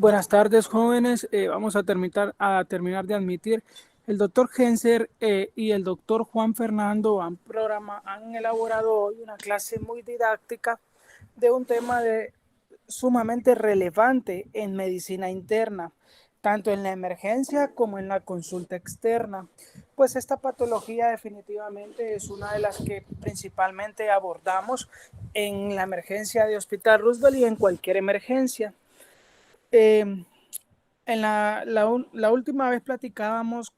Buenas tardes, jóvenes. Vamos a terminar de admitir. El doctor Genser y el doctor Juan Fernando han elaborado hoy una clase muy didáctica de un tema sumamente relevante en medicina interna, tanto en la emergencia como en la consulta externa. Pues esta patología definitivamente es una de las que principalmente abordamos en la emergencia de Hospital Roosevelt y en cualquier emergencia. Eh, la última vez platicábamos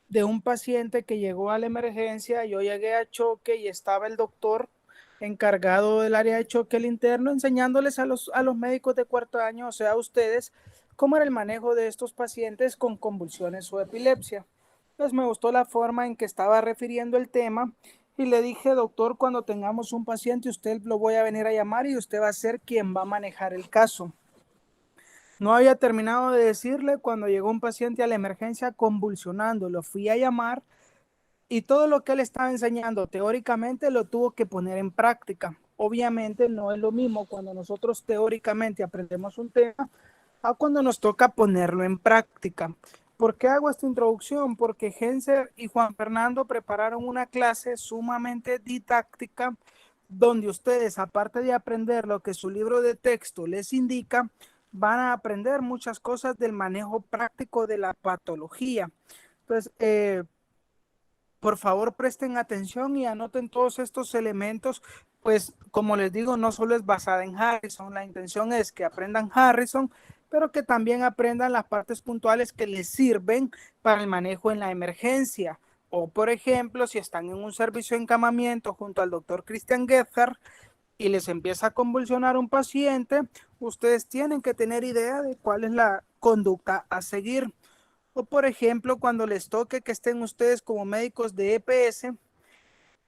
de un paciente que llegó a la emergencia. Yo llegué a choque y estaba el doctor encargado del área de choque, el interno, enseñándoles a los médicos de cuarto año, o sea, a ustedes, cómo era el manejo de estos pacientes con convulsiones o epilepsia. Pues me gustó la forma en que estaba refiriendo el tema y le dije, doctor, cuando tengamos un paciente, usted lo voy a venir a llamar y usted va a ser quien va a manejar el caso. No había terminado de decirle cuando llegó un paciente a la emergencia convulsionando. Lo fui a llamar y todo lo que él estaba enseñando teóricamente lo tuvo que poner en práctica. Obviamente no es lo mismo cuando nosotros teóricamente aprendemos un tema a cuando nos toca ponerlo en práctica. ¿Por qué hago esta introducción? Porque Genser y Juan Fernando prepararon una clase sumamente didáctica donde ustedes, aparte de aprender lo que su libro de texto les indica, van a aprender muchas cosas del manejo práctico de la patología. Entonces, por favor, presten atención y anoten todos estos elementos, pues como les digo, no solo es basada en Harrison, la intención es que aprendan Harrison, pero que también aprendan las partes puntuales que les sirven para el manejo en la emergencia. O, por ejemplo, si están en un servicio de encamamiento junto al doctor Christian Gethard y les empieza a convulsionar un paciente, ustedes tienen que tener idea de cuál es la conducta a seguir. O por ejemplo, cuando les toque que estén ustedes como médicos de EPS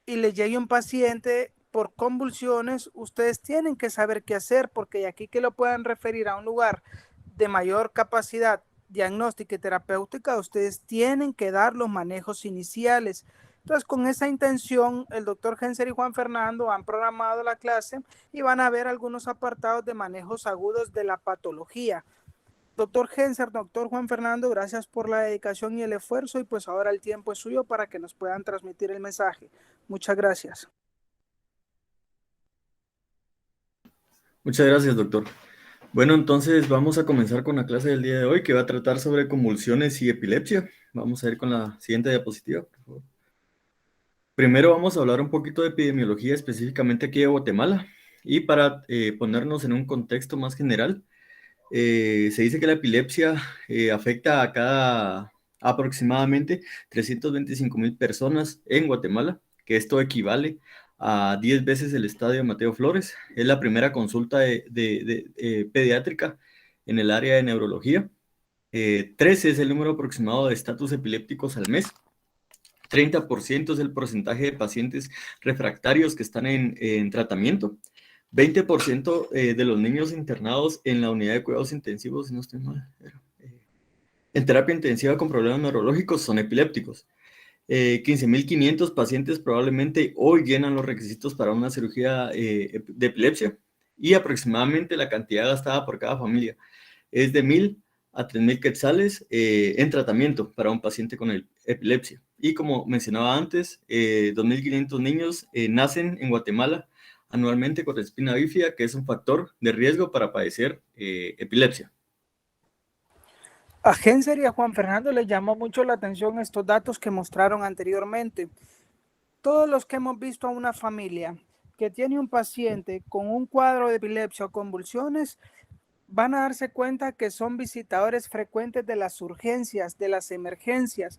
y les llegue un paciente por convulsiones, ustedes tienen que saber qué hacer, porque de aquí que lo puedan referir a un lugar de mayor capacidad diagnóstica y terapéutica, ustedes tienen que dar los manejos iniciales. Entonces, con esa intención, el doctor Genser y Juan Fernando han programado la clase y van a ver algunos apartados de manejos agudos de la patología. Doctor Genser, doctor Juan Fernando, gracias por la dedicación y el esfuerzo y pues ahora el tiempo es suyo para que nos puedan transmitir el mensaje. Muchas gracias. Muchas gracias, doctor. Bueno, entonces vamos a comenzar con la clase del día de hoy que va a tratar sobre convulsiones y epilepsia. Vamos a ir con la siguiente diapositiva, por favor. Primero vamos a hablar un poquito de epidemiología específicamente aquí de Guatemala y para ponernos en un contexto más general, se dice que la epilepsia afecta a cada aproximadamente 325,000 personas en Guatemala, que esto equivale a 10 veces el estadio Mateo Flores. Es la primera consulta pediátrica en el área de neurología. 13 es el número aproximado de estatus epilépticos al mes. 30% es el porcentaje de pacientes refractarios que están en tratamiento. 20% de los niños internados en la unidad de cuidados intensivos, si no estoy mal, en terapia intensiva con problemas neurológicos son epilépticos. 15,500 pacientes probablemente hoy llenan los requisitos para una cirugía de epilepsia y aproximadamente la cantidad gastada por cada familia es de 1,000 a 3,000 quetzales en tratamiento para un paciente con epilepsia. Y como mencionaba antes, 2,500 niños nacen en Guatemala anualmente con espina bífida, que es un factor de riesgo para padecer epilepsia. A Genser y a Juan Fernando les llamó mucho la atención estos datos que mostraron anteriormente. Todos los que hemos visto a una familia que tiene un paciente con un cuadro de epilepsia o convulsiones, van a darse cuenta que son visitadores frecuentes de las urgencias, de las emergencias.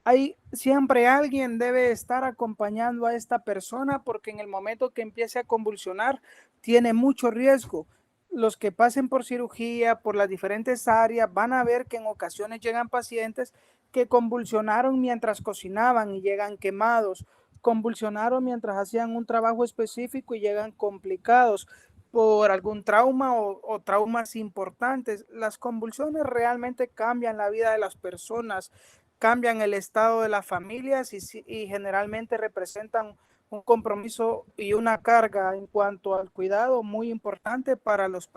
Hay siempre alguien debe estar acompañando a esta persona porque en el momento que empiece a convulsionar tiene mucho riesgo. Los que pasen por cirugía, por las diferentes áreas, van a ver que en ocasiones llegan pacientes que convulsionaron mientras cocinaban y llegan quemados, convulsionaron mientras hacían un trabajo específico y llegan complicados por algún trauma o traumas importantes. Las convulsiones realmente cambian la vida de las personas, cambian el estado de las familias y generalmente representan un compromiso y una carga en cuanto al cuidado muy importante para los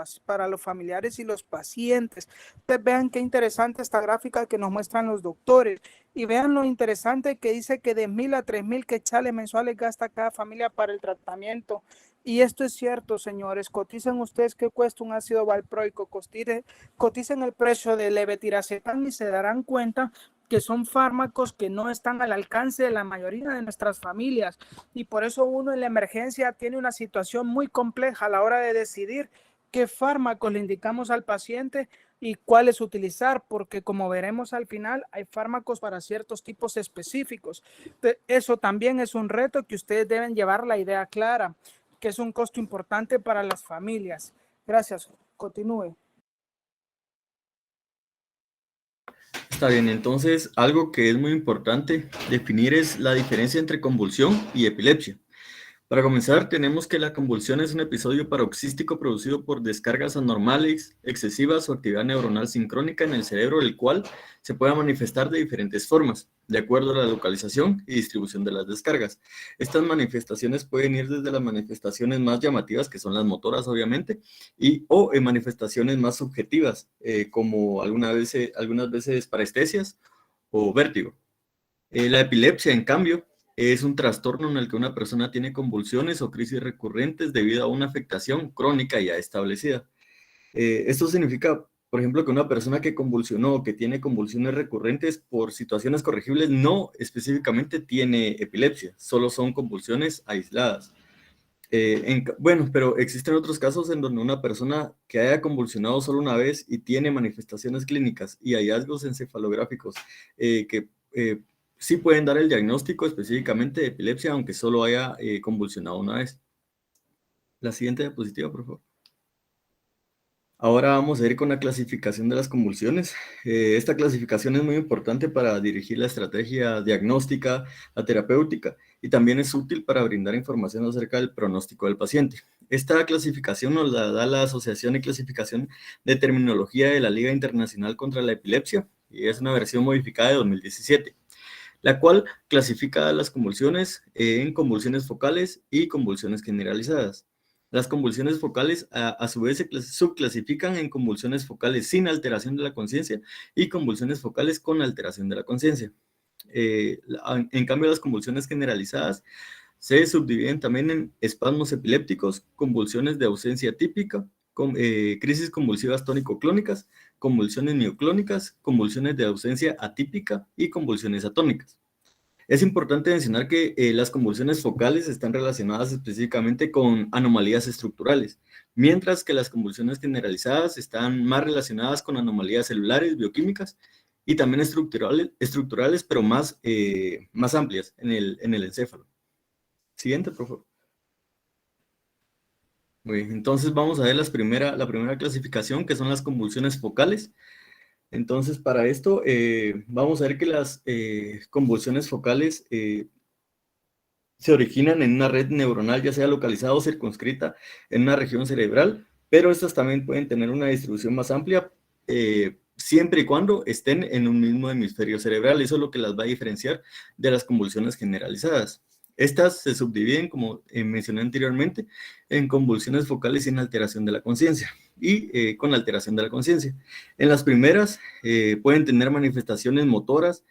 familiares y los pacientes. Ustedes vean qué interesante esta gráfica que nos muestran los doctores y vean lo interesante que dice que de 1.000 a 3.000 quetzales mensuales gasta cada familia para el tratamiento. Y esto es cierto, señores. Coticen ustedes qué cuesta un ácido valproico, coticen el precio del levetiracetam y se darán cuenta que son fármacos que no están al alcance de la mayoría de nuestras familias, y por eso uno en la emergencia tiene una situación muy compleja a la hora de decidir qué fármacos le indicamos al paciente y cuáles utilizar, porque como veremos al final, hay fármacos para ciertos tipos específicos. Eso también es un reto que ustedes deben llevar la idea clara, que es un costo importante para las familias. Gracias. Continúe. Está bien, entonces algo que es muy importante definir es la diferencia entre convulsión y epilepsia. Para comenzar, tenemos que la convulsión es un episodio paroxístico producido por descargas anormales, excesivas o actividad neuronal sincrónica en el cerebro, el cual se puede manifestar de diferentes formas, de acuerdo a la localización y distribución de las descargas. Estas manifestaciones pueden ir desde las manifestaciones más llamativas, que son las motoras, obviamente, o en manifestaciones más subjetivas, como algunas veces parestesias o vértigo. La epilepsia, en cambio, es un trastorno en el que una persona tiene convulsiones o crisis recurrentes debido a una afectación crónica ya establecida. Esto significa, por ejemplo, que una persona que convulsionó o que tiene convulsiones recurrentes por situaciones corregibles no específicamente tiene epilepsia, solo son convulsiones aisladas. Bueno, pero existen otros casos en donde una persona que haya convulsionado solo una vez y tiene manifestaciones clínicas y hallazgos encefalográficos que sí pueden dar el diagnóstico específicamente de epilepsia, aunque solo haya convulsionado una vez. La siguiente diapositiva, por favor. Ahora vamos a ir con la clasificación de las convulsiones. Esta clasificación es muy importante para dirigir la estrategia diagnóstica, la terapéutica, y también es útil para brindar información acerca del pronóstico del paciente. Esta clasificación nos la da la Asociación de Clasificación de Terminología de la Liga Internacional contra la Epilepsia, y es una versión modificada de 2017, la cual clasifica las convulsiones en convulsiones focales y convulsiones generalizadas. Las convulsiones focales a su vez se subclasifican en convulsiones focales sin alteración de la conciencia y convulsiones focales con alteración de la conciencia. En cambio, las convulsiones generalizadas se subdividen también en espasmos epilépticos, convulsiones de ausencia típica, crisis convulsivas tónico-clónicas, convulsiones mioclónicas, convulsiones de ausencia atípica y convulsiones atónicas. Es importante mencionar que las convulsiones focales están relacionadas específicamente con anomalías estructurales, mientras que las convulsiones generalizadas están más relacionadas con anomalías celulares, bioquímicas y también estructurales, pero más amplias en el encéfalo. Siguiente, por favor. Muy bien, entonces vamos a ver la primera clasificación, que son las convulsiones focales. Entonces, para esto, vamos a ver que las convulsiones focales se originan en una red neuronal, ya sea localizada o circunscrita en una región cerebral, pero estas también pueden tener una distribución más amplia, siempre y cuando estén en un mismo hemisferio cerebral. Eso es lo que las va a diferenciar de las convulsiones generalizadas. Estas se subdividen, como mencioné anteriormente, en convulsiones focales sin alteración de la conciencia y con alteración de la conciencia. En las primeras pueden tener manifestaciones motoras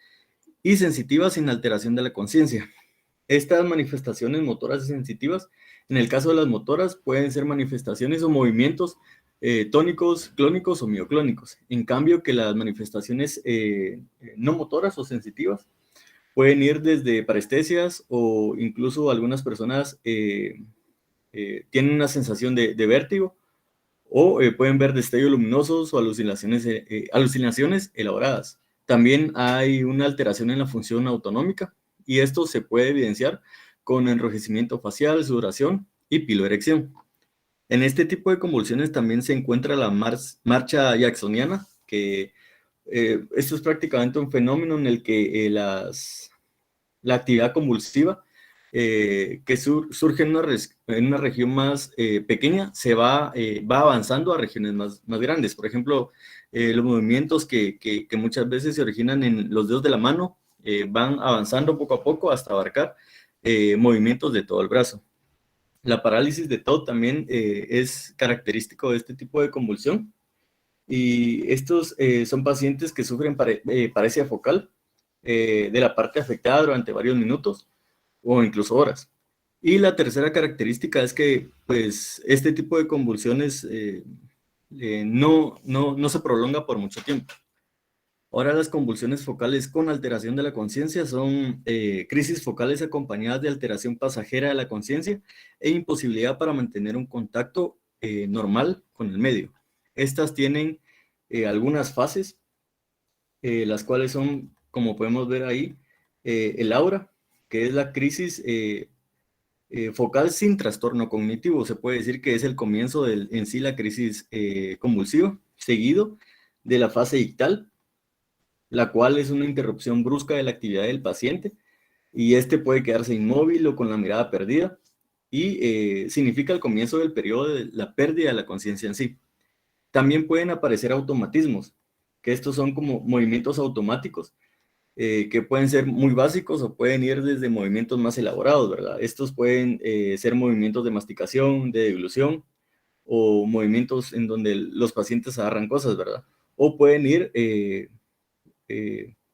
y sensitivas sin alteración de la conciencia. Estas manifestaciones motoras y sensitivas, en el caso de las motoras, pueden ser manifestaciones o movimientos tónicos, clónicos o mioclónicos. En cambio, que las manifestaciones no motoras o sensitivas pueden ir desde parestesias o incluso algunas personas tienen una sensación de vértigo o pueden ver destellos luminosos o alucinaciones elaboradas. También hay una alteración en la función autonómica y esto se puede evidenciar con enrojecimiento facial, sudoración y piloerección. En este tipo de convulsiones también se encuentra la marcha jacksoniana, que esto es prácticamente un fenómeno en el que la actividad convulsiva que surge en una región más pequeña se va avanzando a regiones más grandes. Por ejemplo, los movimientos que muchas veces se originan en los dedos de la mano van avanzando poco a poco hasta abarcar movimientos de todo el brazo. La parálisis de Todd también es característico de este tipo de convulsión. Y estos son pacientes que sufren paresia focal de la parte afectada durante varios minutos o incluso horas. Y la tercera característica es que pues, este tipo de convulsiones no se prolonga por mucho tiempo. Ahora las convulsiones focales con alteración de la conciencia son crisis focales acompañadas de alteración pasajera de la conciencia e imposibilidad para mantener un contacto normal con el medio. Estas tienen algunas fases, las cuales son, como podemos ver ahí, el aura, que es la crisis focal sin trastorno cognitivo. Se puede decir que es el comienzo en sí la crisis convulsiva, seguido de la fase ictal, la cual es una interrupción brusca de la actividad del paciente y este puede quedarse inmóvil o con la mirada perdida y significa el comienzo del periodo de la pérdida de la conciencia en sí. También pueden aparecer automatismos, que estos son como movimientos automáticos que pueden ser muy básicos o pueden ir desde movimientos más elaborados, ¿verdad? Estos pueden ser movimientos de masticación, de deglución o movimientos en donde los pacientes agarran cosas, ¿verdad? O pueden ir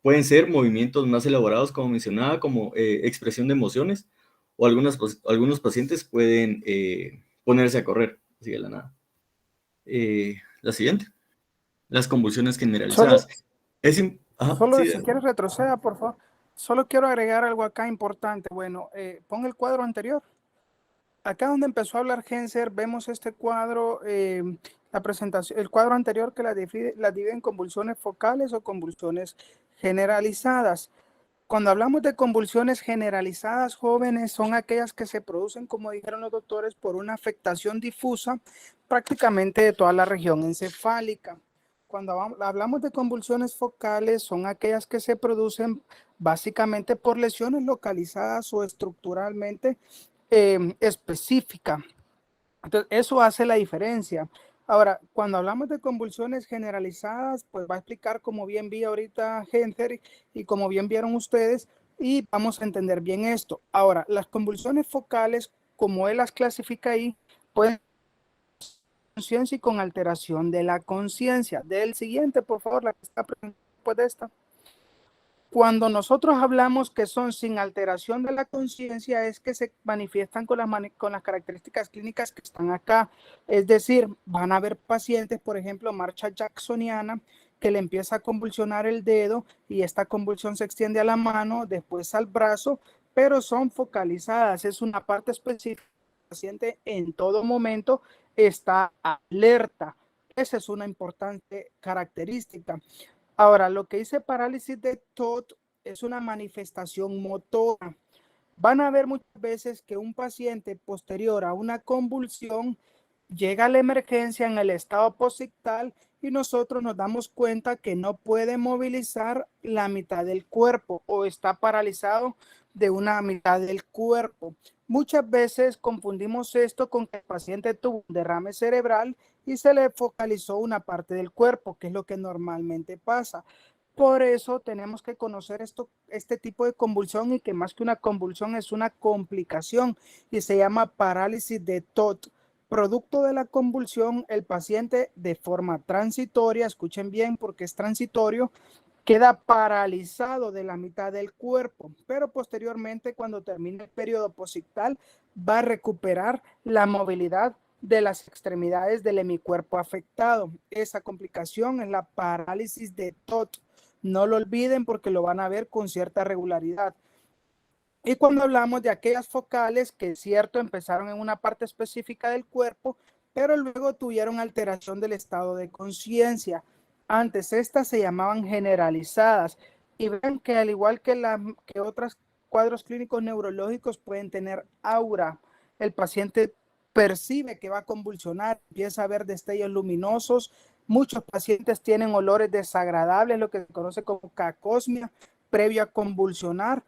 pueden ser movimientos más elaborados, como mencionaba, como expresión de emociones, o algunos pacientes pueden ponerse a correr, así de la nada. La siguiente, las convulsiones Solo, generalizadas. Ajá, solo sí, si quieres retroceda, por favor. Solo quiero agregar algo acá importante. Bueno, pon el cuadro anterior. Acá donde empezó a hablar Genser, vemos este cuadro, la presentación, el cuadro anterior que la divide en convulsiones focales o convulsiones generalizadas. Cuando hablamos de convulsiones generalizadas, jóvenes, son aquellas que se producen, como dijeron los doctores, por una afectación difusa prácticamente de toda la región encefálica. Cuando hablamos de convulsiones focales, son aquellas que se producen básicamente por lesiones localizadas o estructuralmente específicas. Entonces, eso hace la diferencia. Ahora, cuando hablamos de convulsiones generalizadas, pues va a explicar como bien vi ahorita Genser y como bien vieron ustedes, y vamos a entender bien esto. Ahora, las convulsiones focales, como él las clasifica ahí, pueden conciencia y con alteración de la conciencia. Del siguiente, por favor, la que está después de esta. Cuando nosotros hablamos que son sin alteración de la conciencia, es que se manifiestan con las características clínicas que están acá. Es decir, van a haber pacientes, por ejemplo, marcha jacksoniana, que le empieza a convulsionar el dedo y esta convulsión se extiende a la mano, después al brazo, pero son focalizadas. Es una parte específica. El paciente en todo momento está alerta. Esa es una importante característica. Ahora, lo que dice parálisis de Todd es una manifestación motora. Van a ver muchas veces que un paciente posterior a una convulsión llega a la emergencia en el estado posictal y nosotros nos damos cuenta que no puede movilizar la mitad del cuerpo o está paralizado de una mitad del cuerpo. Muchas veces confundimos esto con que el paciente tuvo un derrame cerebral y se le focalizó una parte del cuerpo, que es lo que normalmente pasa. Por eso tenemos que conocer este tipo de convulsión y que más que una convulsión es una complicación y se llama parálisis de Todd. Producto de la convulsión, el paciente de forma transitoria, escuchen bien porque es transitorio, queda paralizado de la mitad del cuerpo, pero posteriormente cuando termine el periodo posictal va a recuperar la movilidad de las extremidades del hemicuerpo afectado. Esa complicación es la parálisis de Todd. No lo olviden porque lo van a ver con cierta regularidad. Y cuando hablamos de aquellas focales que es cierto empezaron en una parte específica del cuerpo, pero luego tuvieron alteración del estado de conciencia. Antes estas se llamaban generalizadas. Y ven que al igual que otros cuadros clínicos neurológicos pueden tener aura. El paciente percibe que va a convulsionar, empieza a ver destellos luminosos. Muchos pacientes tienen olores desagradables, lo que se conoce como cacosmia, previo a convulsionar,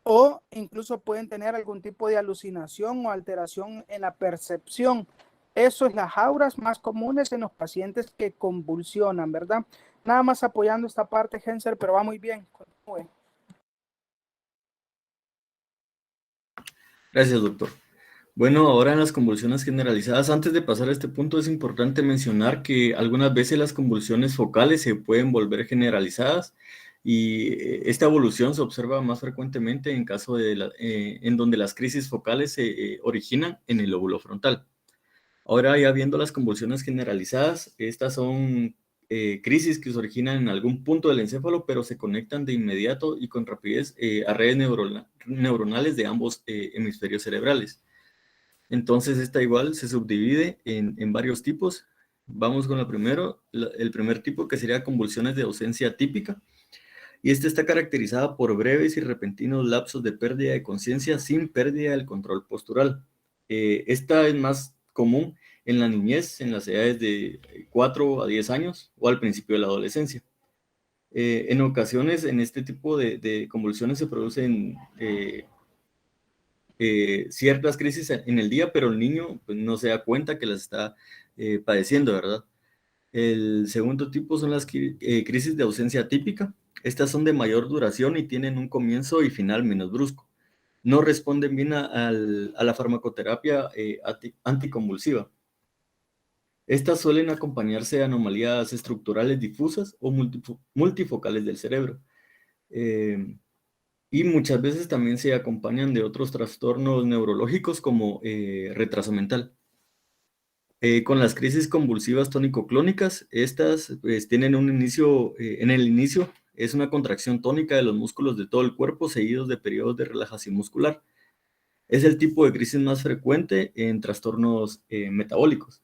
o incluso pueden tener algún tipo de alucinación o alteración en la percepción. Eso es las auras más comunes en los pacientes que convulsionan, ¿verdad? Nada más apoyando esta parte, Genser, pero va muy bien. Continúe. Gracias, doctor. Bueno, ahora en las convulsiones generalizadas, antes de pasar a este punto, es importante mencionar que algunas veces las convulsiones focales se pueden volver generalizadas y esta evolución se observa más frecuentemente en caso de en donde las crisis focales se originan en el lóbulo frontal. Ahora ya viendo las convulsiones generalizadas, estas son crisis que se originan en algún punto del encéfalo, pero se conectan de inmediato y con rapidez a redes neuronales de ambos hemisferios cerebrales. Entonces, esta igual se subdivide en varios tipos. Vamos con el primer tipo, que sería convulsiones de ausencia típica. Y esta está caracterizada por breves y repentinos lapsos de pérdida de conciencia sin pérdida del control postural. Esta es más común en la niñez, en las edades de 4 a 10 años o al principio de la adolescencia. En ocasiones, en este tipo de convulsiones se producen ciertas crisis en el día, pero el niño pues, no se da cuenta que las está padeciendo, ¿verdad? El segundo tipo son las crisis de ausencia típica. Estas son de mayor duración y tienen un comienzo y final menos brusco. No responden bien a la farmacoterapia anticonvulsiva. Estas suelen acompañarse de anomalías estructurales difusas o multifocales del cerebro. Y muchas veces también se acompañan de otros trastornos neurológicos como retraso mental. Con las crisis convulsivas tónico-clónicas, estas pues, tienen un inicio, en el inicio es una contracción tónica de los músculos de todo el cuerpo seguidos de periodos de relajación muscular. Es el tipo de crisis más frecuente en trastornos metabólicos.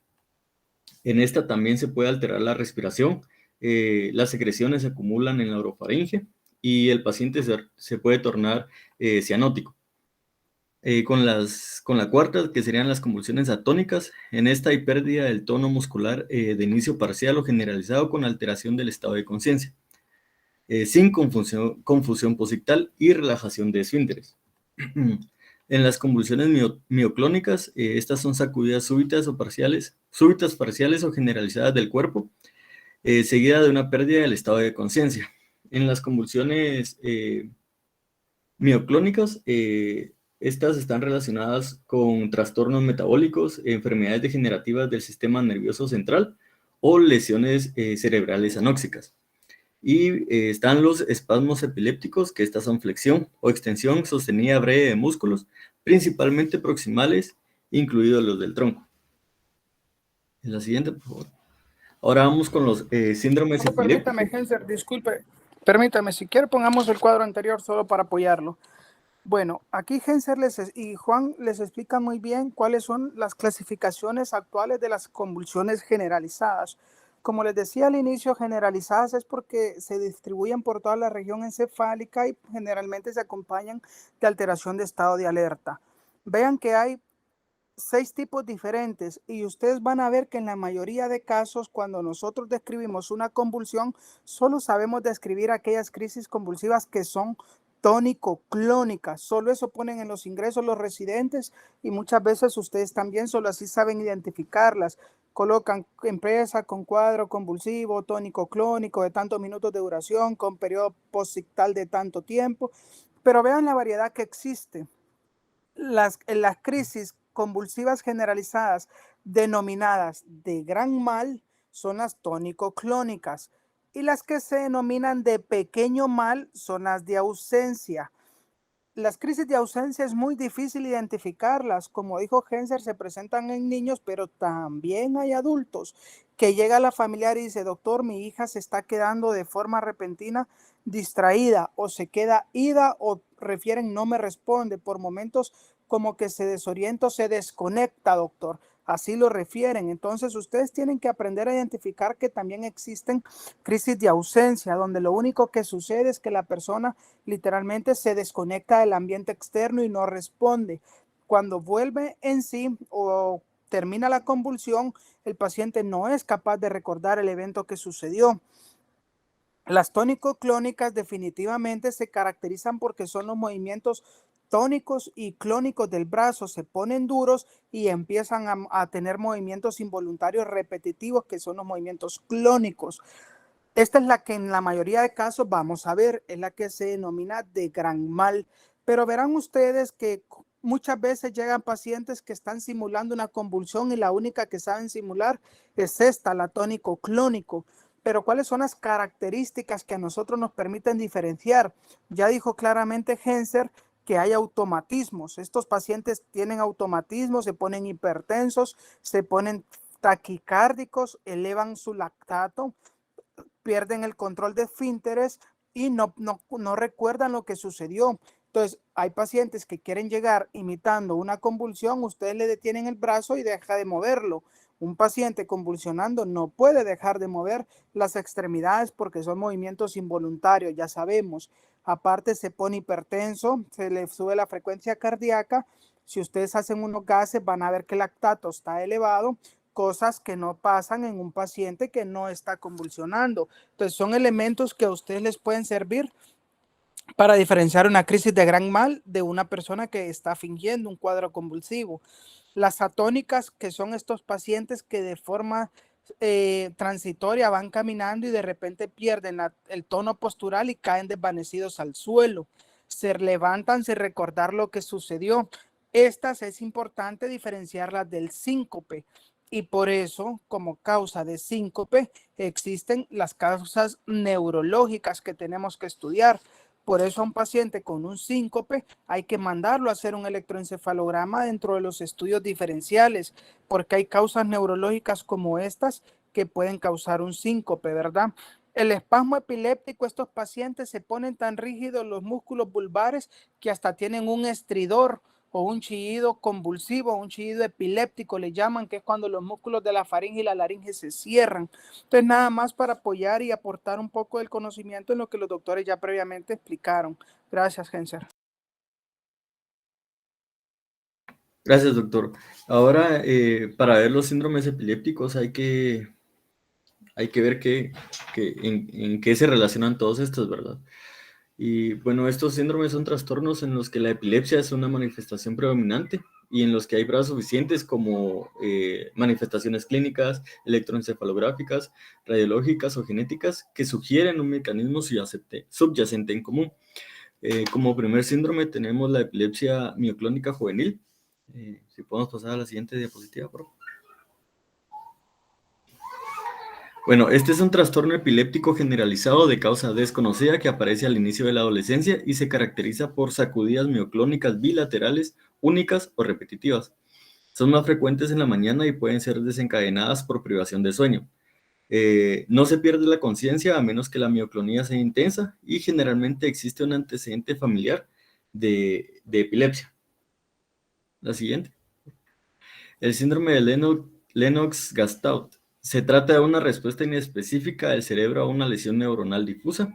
En esta también se puede alterar la respiración, las secreciones se acumulan en la orofaringe y el paciente se puede tornar cianótico. Con la cuarta, que serían las convulsiones atónicas, en esta hay pérdida del tono muscular de inicio parcial o generalizado con alteración del estado de conciencia, sin confusión posictal y relajación de esfínteres. En las convulsiones mioclónicas, estas son sacudidas súbitas parciales o generalizadas del cuerpo, seguida de una pérdida del estado de conciencia. En las convulsiones mioclónicas, estas están relacionadas con trastornos metabólicos, enfermedades degenerativas del sistema nervioso central o lesiones cerebrales anóxicas. Y están los espasmos epilépticos, que estas son flexión o extensión sostenida breve de músculos, principalmente proximales, incluidos los del tronco. En la siguiente, por favor. Ahora vamos con los síndromes epilépticos. Permítame, Genser, disculpe. Permítame, si quiere pongamos el cuadro anterior solo para apoyarlo. Bueno, aquí Genser y Juan les explican muy bien cuáles son las clasificaciones actuales de las convulsiones generalizadas. Como les decía al inicio, generalizadas es porque se distribuyen por toda la región encefálica y generalmente se acompañan de alteración de estado de alerta. Vean que hay 6 tipos diferentes y ustedes van a ver que en la mayoría de casos cuando nosotros describimos una convulsión solo sabemos describir aquellas crisis convulsivas que son tónico-clónicas, solo eso ponen en los ingresos los residentes y muchas veces ustedes también solo así saben identificarlas, colocan empresa con cuadro convulsivo, tónico-clónico de tantos minutos de duración, con periodo posictal de tanto tiempo, pero vean la variedad que existe. Las crisis convulsivas generalizadas denominadas de gran mal son las tónico-clónicas y las que se denominan de pequeño mal son las de ausencia. Las crisis de ausencia es muy difícil identificarlas. Como dijo Genser, se presentan en niños, pero también hay adultos que llega a la familiar y dice, doctor, mi hija se está quedando de forma repentina distraída o se queda ida o refieren no me responde. Por momentos como que se desorienta o se desconecta, doctor. Así lo refieren. Entonces ustedes tienen que aprender a identificar que también existen crisis de ausencia, donde lo único que sucede es que la persona literalmente se desconecta del ambiente externo y no responde. Cuando vuelve en sí o termina la convulsión, el paciente no es capaz de recordar el evento que sucedió. Las tónico-clónicas definitivamente se caracterizan porque son los movimientos tónicos y clónicos del brazo, se ponen duros y empiezan a tener movimientos involuntarios repetitivos que son los movimientos clónicos. Esta es la que en la mayoría de casos vamos a ver, es la que se denomina de gran mal. Pero verán ustedes que muchas veces llegan pacientes que están simulando una convulsión y la única que saben simular es esta, la tónico-clónico. Pero ¿cuáles son las características que a nosotros nos permiten diferenciar? Ya dijo claramente Genser que hay automatismos. Estos pacientes tienen automatismos, se ponen hipertensos, se ponen taquicárdicos, elevan su lactato, pierden el control de esfínteres y no recuerdan lo que sucedió. Entonces, hay pacientes que quieren llegar imitando una convulsión, ustedes le detienen el brazo y deja de moverlo. Un paciente convulsionando no puede dejar de mover las extremidades porque son movimientos involuntarios, ya sabemos. Aparte, se pone hipertenso, se le sube la frecuencia cardíaca. Si ustedes hacen unos gases, van a ver que el lactato está elevado, cosas que no pasan en un paciente que no está convulsionando. Entonces, son elementos que a ustedes les pueden servir para diferenciar una crisis de gran mal de una persona que está fingiendo un cuadro convulsivo. Las atónicas, que son estos pacientes que de forma transitoria van caminando y de repente pierden el tono postural y caen desvanecidos al suelo. Se levantan sin recordar lo que sucedió. Estas es importante diferenciarlas del síncope. Y por eso, como causa de síncope, existen las causas neurológicas que tenemos que estudiar. Por eso a un paciente con un síncope hay que mandarlo a hacer un electroencefalograma dentro de los estudios diferenciales, porque hay causas neurológicas como estas que pueden causar un síncope, ¿verdad? El espasmo epiléptico, estos pacientes se ponen tan rígidos los músculos vulvares que hasta tienen un estridor o un chillido convulsivo, un chillido epiléptico, le llaman, que es cuando los músculos de la faringe y la laringe se cierran. Entonces, nada más para apoyar y aportar un poco del conocimiento en lo que los doctores ya previamente explicaron. Gracias, Genser. Gracias, doctor. Ahora, para ver los síndromes epilépticos hay que ver en qué se relacionan todos estos, ¿verdad? Y bueno, estos síndromes son trastornos en los que la epilepsia es una manifestación predominante y en los que hay pruebas suficientes como manifestaciones clínicas, electroencefalográficas, radiológicas o genéticas que sugieren un mecanismo subyacente en común. Como primer síndrome tenemos la epilepsia mioclónica juvenil. Si podemos pasar a la siguiente diapositiva, por favor. Bueno, este es un trastorno epiléptico generalizado de causa desconocida que aparece al inicio de la adolescencia y se caracteriza por sacudidas mioclónicas bilaterales, únicas o repetitivas. Son más frecuentes en la mañana y pueden ser desencadenadas por privación de sueño. No se pierde la conciencia a menos que la mioclonía sea intensa y generalmente existe un antecedente familiar de epilepsia. La siguiente. El síndrome de Lennox-Gastaut. Se trata de una respuesta inespecífica del cerebro a una lesión neuronal difusa.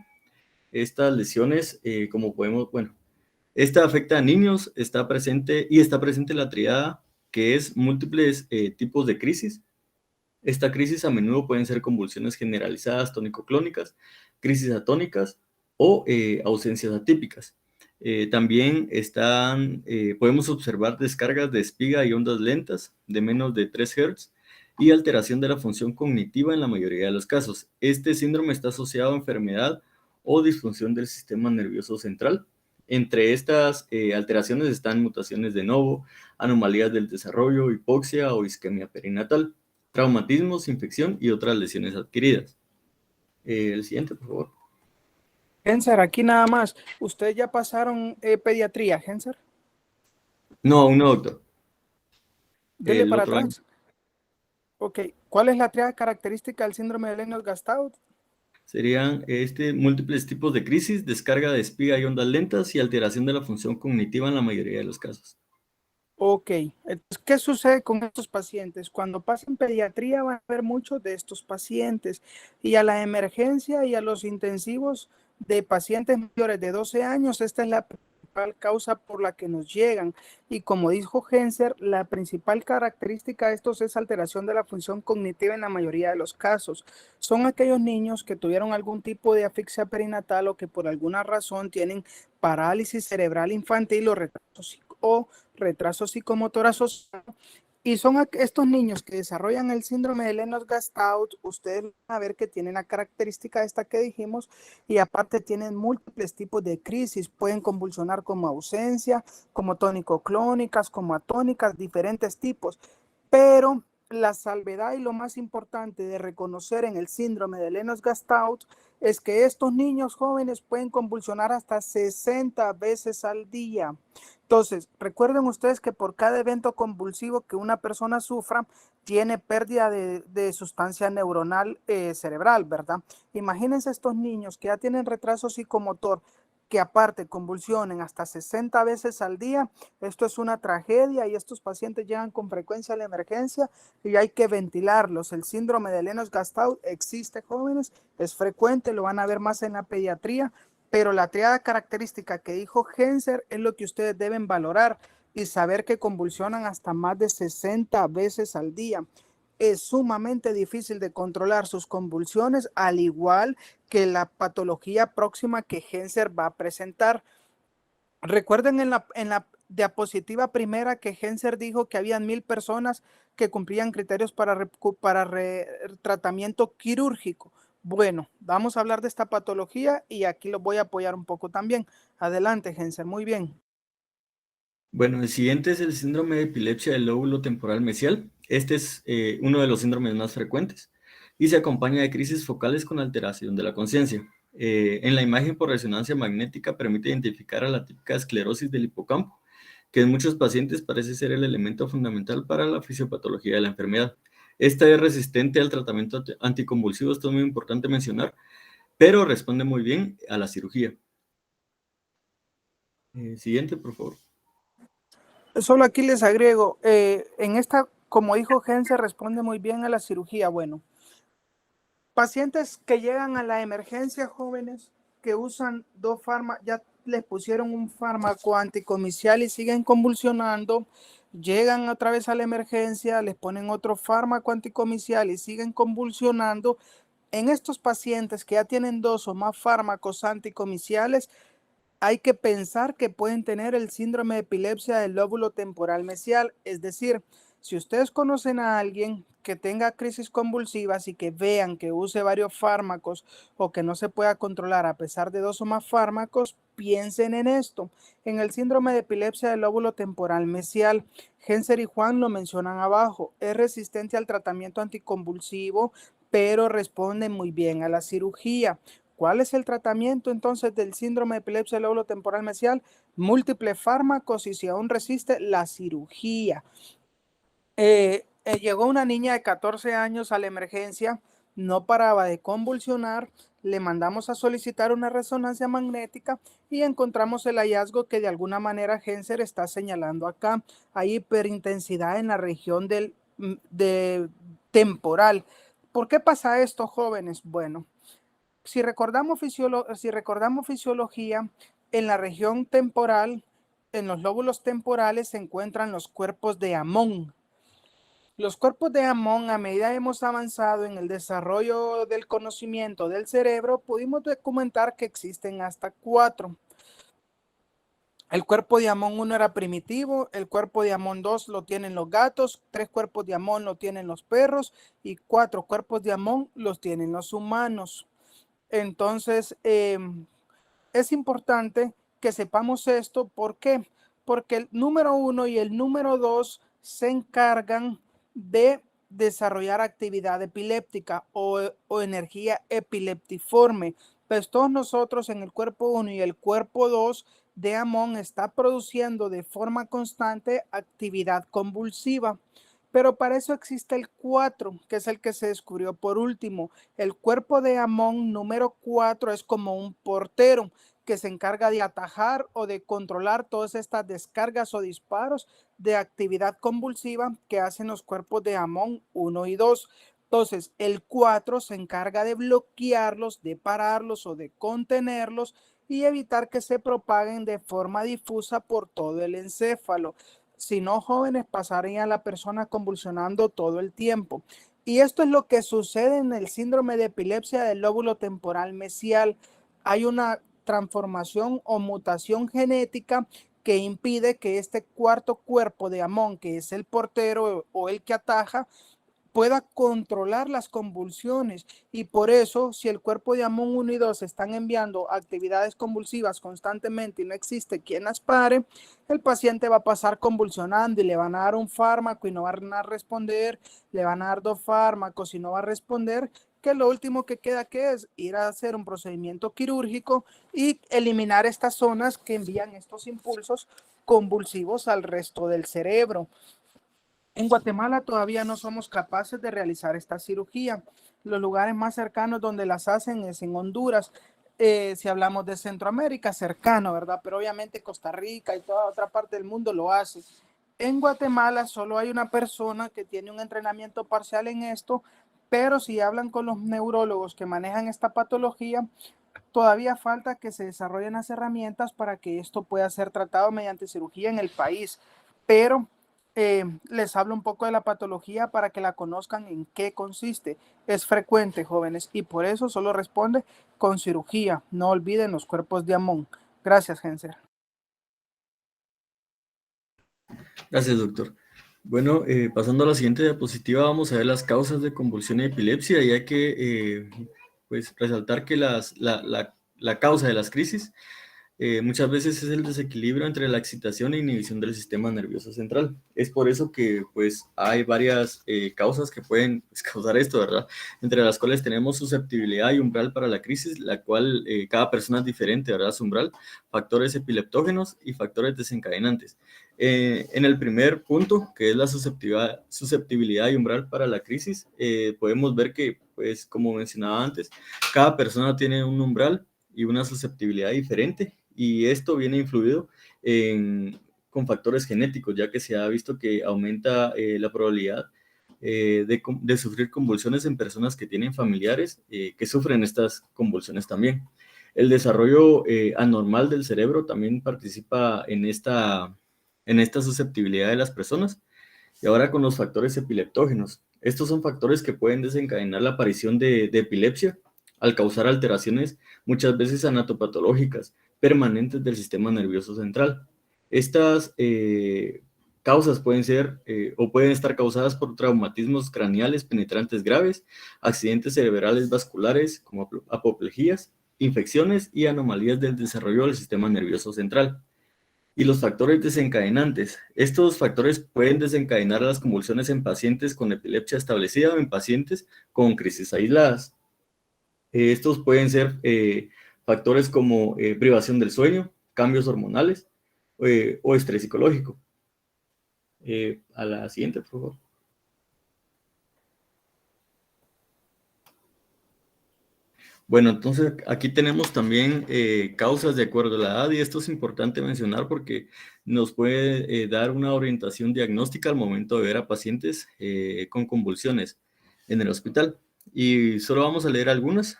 Estas lesiones, como podemos, bueno, esta afecta a niños, está presente la triada que es múltiples tipos de crisis. Esta crisis a menudo pueden ser convulsiones generalizadas tónico-clónicas, crisis atónicas o ausencias atípicas. También podemos observar descargas de espiga y ondas lentas de menos de 3 Hz y alteración de la función cognitiva en la mayoría de los casos. Este síndrome está asociado a enfermedad o disfunción del sistema nervioso central. Entre estas alteraciones están mutaciones de novo, anomalías del desarrollo, hipoxia o isquemia perinatal, traumatismos, infección y otras lesiones adquiridas. El siguiente, por favor. Genser, aquí nada más. ¿Ustedes ya pasaron pediatría, Genser? No, aún no, doctor. Dele El para otro año. atrás. Ok. ¿Cuál es la triada característica del síndrome de Lennox-Gastaut? Serían múltiples tipos de crisis, descarga de espiga y ondas lentas y alteración de la función cognitiva en la mayoría de los casos. Ok, entonces, ¿qué sucede con estos pacientes? Cuando pasan pediatría van a haber muchos de estos pacientes y a la emergencia y a los intensivos de pacientes mayores de 12 años, esta es la principal causa por la que nos llegan. Y como dijo Genser, la principal característica de estos es alteración de la función cognitiva en la mayoría de los casos. Son aquellos niños que tuvieron algún tipo de asfixia perinatal o que por alguna razón tienen parálisis cerebral infantil o retraso psicomotor asociado Y son estos niños que desarrollan el síndrome de Lennox-Gastaut. Ustedes van a ver que tienen la característica esta que dijimos y aparte tienen múltiples tipos de crisis. Pueden convulsionar como ausencia, como tónico-clónicas, como atónicas, diferentes tipos. Pero la salvedad y lo más importante de reconocer en el síndrome de Lennox-Gastaut es que estos niños jóvenes pueden convulsionar hasta 60 veces al día. Entonces, recuerden ustedes que por cada evento convulsivo que una persona sufra, tiene pérdida de sustancia neuronal cerebral, ¿verdad? Imagínense estos niños que ya tienen retraso psicomotor, que aparte convulsionen hasta 60 veces al día. Esto es una tragedia y estos pacientes llegan con frecuencia a la emergencia y hay que ventilarlos. El síndrome de Lennox-Gastaut existe, jóvenes, es frecuente, lo van a ver más en la pediatría, pero la triada característica que dijo Genser es lo que ustedes deben valorar y saber que convulsionan hasta más de 60 veces al día. Es sumamente difícil de controlar sus convulsiones, al igual que la patología próxima que Genser va a presentar. Recuerden en la diapositiva primera que Genser dijo que habían 1000 personas que cumplían criterios para tratamiento quirúrgico. Bueno, vamos a hablar de esta patología y aquí lo voy a apoyar un poco también. Adelante, Genser, muy bien. Bueno, el siguiente es el síndrome de epilepsia del lóbulo temporal mesial. Este es uno de los síndromes más frecuentes y se acompaña de crisis focales con alteración de la conciencia. En la imagen por resonancia magnética permite identificar a la típica esclerosis del hipocampo, que en muchos pacientes parece ser el elemento fundamental para la fisiopatología de la enfermedad. Esta es resistente al tratamiento anticonvulsivo, esto es muy importante mencionar, pero responde muy bien a la cirugía. Siguiente, por favor. Solo aquí les agrego, en esta, como dijo Genser, responde muy bien a la cirugía. Bueno, pacientes que llegan a la emergencia, jóvenes, que usan dos fármacos, ya les pusieron un fármaco anticomicial y siguen convulsionando, llegan otra vez a la emergencia, les ponen otro fármaco anticomicial y siguen convulsionando. En estos pacientes que ya tienen dos o más fármacos anticomiciales, hay que pensar que pueden tener el síndrome de epilepsia del lóbulo temporal mesial. Es decir, si ustedes conocen a alguien que tenga crisis convulsivas y que vean que use varios fármacos o que no se pueda controlar a pesar de dos o más fármacos, piensen en esto. En el síndrome de epilepsia del lóbulo temporal mesial, Genser y Juan lo mencionan abajo, es resistente al tratamiento anticonvulsivo, pero responde muy bien a la cirugía. ¿Cuál es el tratamiento entonces del síndrome de epilepsia del lóbulo temporal mesial? Múltiples fármacos y si aún resiste, la cirugía. Llegó una niña de 14 años a la emergencia, no paraba de convulsionar, le mandamos a solicitar una resonancia magnética y encontramos el hallazgo que de alguna manera Genser está señalando acá. Hay hiperintensidad en la región de temporal. ¿Por qué pasa esto, jóvenes? Bueno, si recordamos fisiología, en la región temporal, en los lóbulos temporales se encuentran los cuerpos de Amón. Los cuerpos de Amón, a medida que hemos avanzado en el desarrollo del conocimiento del cerebro, pudimos documentar que existen hasta 4. El cuerpo de Amón 1 era primitivo, el cuerpo de Amón 2 lo tienen los gatos, 3 cuerpos de Amón lo tienen los perros y 4 cuerpos de Amón los tienen los humanos. Entonces, es importante que sepamos esto. ¿Por qué? Porque el número 1 y el número 2 se encargan de desarrollar actividad epiléptica o energía epileptiforme. Pues todos nosotros en el cuerpo 1 y el cuerpo 2 de Amón está produciendo de forma constante actividad convulsiva. Pero para eso existe el 4, que es el que se descubrió por último. El cuerpo de Amón número 4 es como un portero que se encarga de atajar o de controlar todas estas descargas o disparos de actividad convulsiva que hacen los cuerpos de Amón 1 y 2. Entonces, el 4 se encarga de bloquearlos, de pararlos o de contenerlos y evitar que se propaguen de forma difusa por todo el encéfalo. Si no, jóvenes, pasaría a la persona convulsionando todo el tiempo. Y esto es lo que sucede en el síndrome de epilepsia del lóbulo temporal mesial. Hay una transformación o mutación genética que impide que este cuarto cuerpo de Amón, que es el portero o el que ataja, pueda controlar las convulsiones. Y por eso, si el cuerpo de Amón 1 y 2 están enviando actividades convulsivas constantemente y no existe quien las pare, el paciente va a pasar convulsionando y le van a dar un fármaco y no van a responder, le van a dar dos fármacos y no va a responder, que lo último que queda que es ir a hacer un procedimiento quirúrgico y eliminar estas zonas que envían estos impulsos convulsivos al resto del cerebro. En Guatemala todavía no somos capaces de realizar esta cirugía. Los lugares más cercanos donde las hacen es en Honduras. Si hablamos de Centroamérica, cercano, ¿verdad? Pero obviamente Costa Rica y toda otra parte del mundo lo hace. En Guatemala solo hay una persona que tiene un entrenamiento parcial en esto, pero si hablan con los neurólogos que manejan esta patología, todavía falta que se desarrollen las herramientas para que esto pueda ser tratado mediante cirugía en el país. Pero les hablo un poco de la patología para que la conozcan en qué consiste. Es frecuente, jóvenes, y por eso solo responde con cirugía. No olviden los cuerpos de Amón. Gracias, Genser. Gracias, doctor. Bueno, pasando a la siguiente diapositiva, vamos a ver las causas de convulsión y epilepsia, y hay que pues, resaltar que la causa de las crisis muchas veces es el desequilibrio entre la excitación e inhibición del sistema nervioso central. Es por eso que pues, hay varias causas que pueden pues, causar esto, ¿verdad? Entre las cuales tenemos susceptibilidad y umbral para la crisis, la cual cada persona es diferente, ¿verdad? Su umbral, factores epileptógenos y factores desencadenantes. En el primer punto, que es la susceptibilidad y umbral para la crisis, podemos ver que, pues, como mencionaba antes, cada persona tiene un umbral y una susceptibilidad diferente, y esto viene influido con factores genéticos, ya que se ha visto que aumenta la probabilidad de sufrir convulsiones en personas que tienen familiares que sufren estas convulsiones también. El desarrollo anormal del cerebro también participa en esta susceptibilidad de las personas. Y ahora con los factores epileptógenos. Estos son factores que pueden desencadenar la aparición de epilepsia al causar alteraciones muchas veces anatopatológicas permanentes del sistema nervioso central. Estas causas pueden ser o pueden estar causadas por traumatismos craneales penetrantes graves, accidentes cerebrales vasculares como apoplejías, infecciones y anomalías del desarrollo del sistema nervioso central. Y los factores desencadenantes. Estos factores pueden desencadenar las convulsiones en pacientes con epilepsia establecida o en pacientes con crisis aisladas. Estos pueden ser factores como privación del sueño, cambios hormonales o estrés psicológico. A la siguiente, por favor. Bueno, entonces aquí tenemos también causas de acuerdo a la edad, y esto es importante mencionar porque nos puede dar una orientación diagnóstica al momento de ver a pacientes con convulsiones en el hospital. Y solo vamos a leer algunas.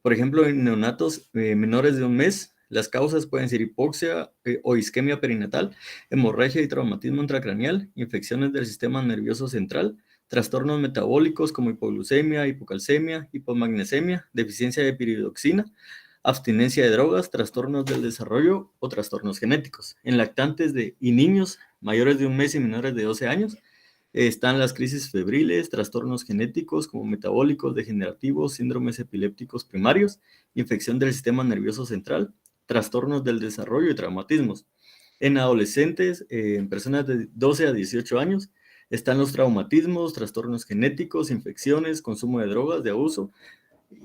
Por ejemplo, en neonatos menores de un mes, las causas pueden ser hipoxia o isquemia perinatal, hemorragia y traumatismo intracraneal, infecciones del sistema nervioso central, trastornos metabólicos como hipoglucemia, hipocalcemia, hipomagnesemia, deficiencia de piridoxina, abstinencia de drogas, trastornos del desarrollo o trastornos genéticos. En lactantes y niños mayores de un mes y menores de 12 años están las crisis febriles, trastornos genéticos como metabólicos, degenerativos, síndromes epilépticos primarios, infección del sistema nervioso central, trastornos del desarrollo y traumatismos. En adolescentes, en personas de 12 a 18 años, están los traumatismos, trastornos genéticos, infecciones, consumo de drogas de abuso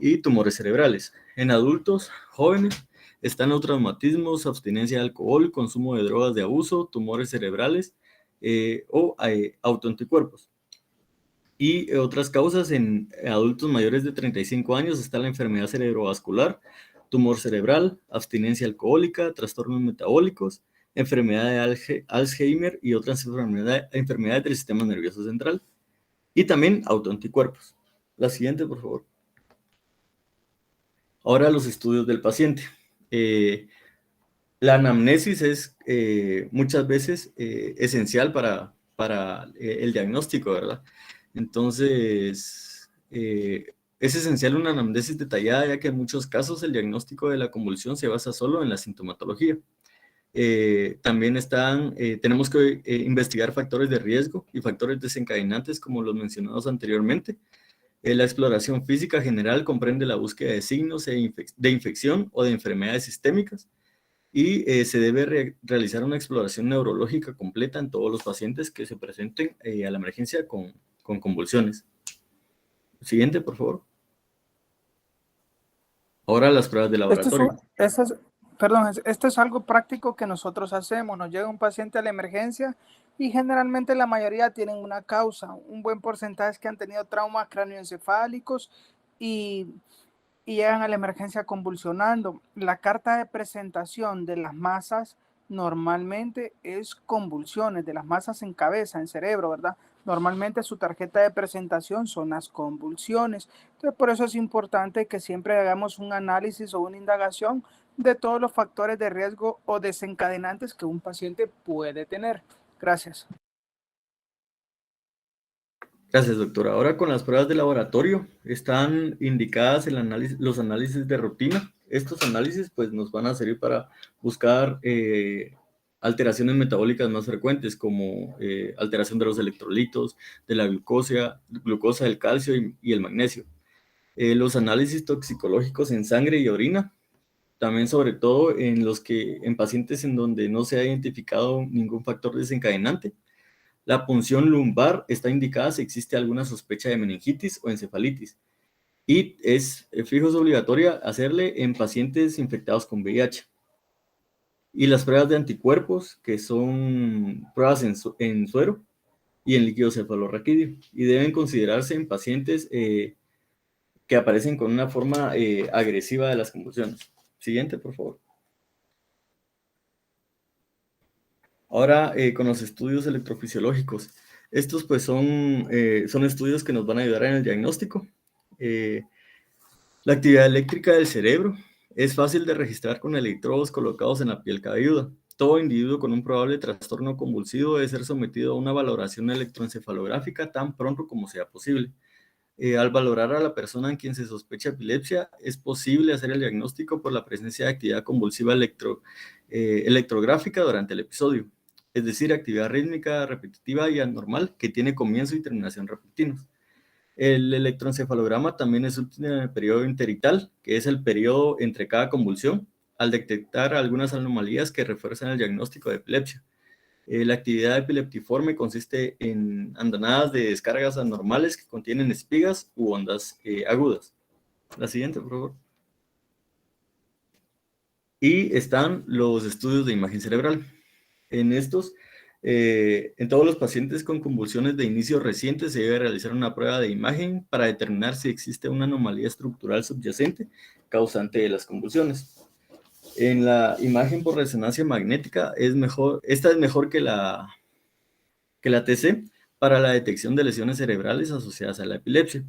y tumores cerebrales. En adultos jóvenes están los traumatismos, abstinencia de alcohol, consumo de drogas de abuso, tumores cerebrales o autoanticuerpos. Y otras causas en adultos mayores de 35 años está la enfermedad cerebrovascular, tumor cerebral, abstinencia alcohólica, trastornos metabólicos, enfermedad de Alzheimer y otras enfermedades del sistema nervioso central. Y también autoanticuerpos. La siguiente, por favor. Ahora los estudios del paciente. La anamnesis es muchas veces esencial para el diagnóstico, ¿verdad? Entonces, es esencial una anamnesis detallada, ya que en muchos casos el diagnóstico de la convulsión se basa solo en la sintomatología. También tenemos que investigar factores de riesgo y factores desencadenantes como los mencionados anteriormente. La exploración física general comprende la búsqueda de signos de infección o de enfermedades sistémicas y se debe realizar una exploración neurológica completa en todos los pacientes que se presenten a la emergencia con convulsiones. Siguiente, por favor. Ahora las pruebas de laboratorio. Esto es algo práctico que nosotros hacemos. Nos llega un paciente a la emergencia y generalmente la mayoría tienen una causa. Un buen porcentaje es que han tenido traumas cráneoencefálicos y llegan a la emergencia convulsionando. La carta de presentación de las masas normalmente es convulsiones, de las masas en cabeza, en cerebro, ¿verdad? Normalmente su tarjeta de presentación son las convulsiones. Entonces, por eso es importante que siempre hagamos un análisis o una indagación de todos los factores de riesgo o desencadenantes que un paciente puede tener. Gracias. Gracias, doctora. Ahora con las pruebas de laboratorio están indicadas los análisis de rutina. Estos análisis pues nos van a servir para buscar alteraciones metabólicas más frecuentes como alteración de los electrolitos, de la glucosa, del calcio y el magnesio. Los análisis toxicológicos en sangre y orina, también sobre todo en pacientes en donde no se ha identificado ningún factor desencadenante. La punción lumbar está indicada si existe alguna sospecha de meningitis o encefalitis. Y es fijo, es obligatoria hacerle en pacientes infectados con VIH. Y las pruebas de anticuerpos, que son pruebas en suero y en líquido cefalorraquídeo. Y deben considerarse en pacientes que aparecen con una forma agresiva de las convulsiones. Siguiente, por favor. Ahora, con los estudios electrofisiológicos. Estos pues son estudios que nos van a ayudar en el diagnóstico. La actividad eléctrica del cerebro es fácil de registrar con electrodos colocados en la piel cabelluda. Todo individuo con un probable trastorno convulsivo debe ser sometido a una valoración electroencefalográfica tan pronto como sea posible. Al valorar a la persona en quien se sospecha epilepsia, es posible hacer el diagnóstico por la presencia de actividad convulsiva electrográfica durante el episodio, es decir, actividad rítmica, repetitiva y anormal que tiene comienzo y terminación repentinos. El electroencefalograma también es útil en el periodo interictal, que es el periodo entre cada convulsión, al detectar algunas anomalías que refuerzan el diagnóstico de epilepsia. La actividad epileptiforme consiste en andonadas de descargas anormales que contienen espigas u ondas agudas. La siguiente, por favor. Y están los estudios de imagen cerebral. En todos los pacientes con convulsiones de inicio reciente se debe realizar una prueba de imagen para determinar si existe una anomalía estructural subyacente causante de las convulsiones. En la imagen por resonancia magnética esta es mejor que la TC para la detección de lesiones cerebrales asociadas a la epilepsia.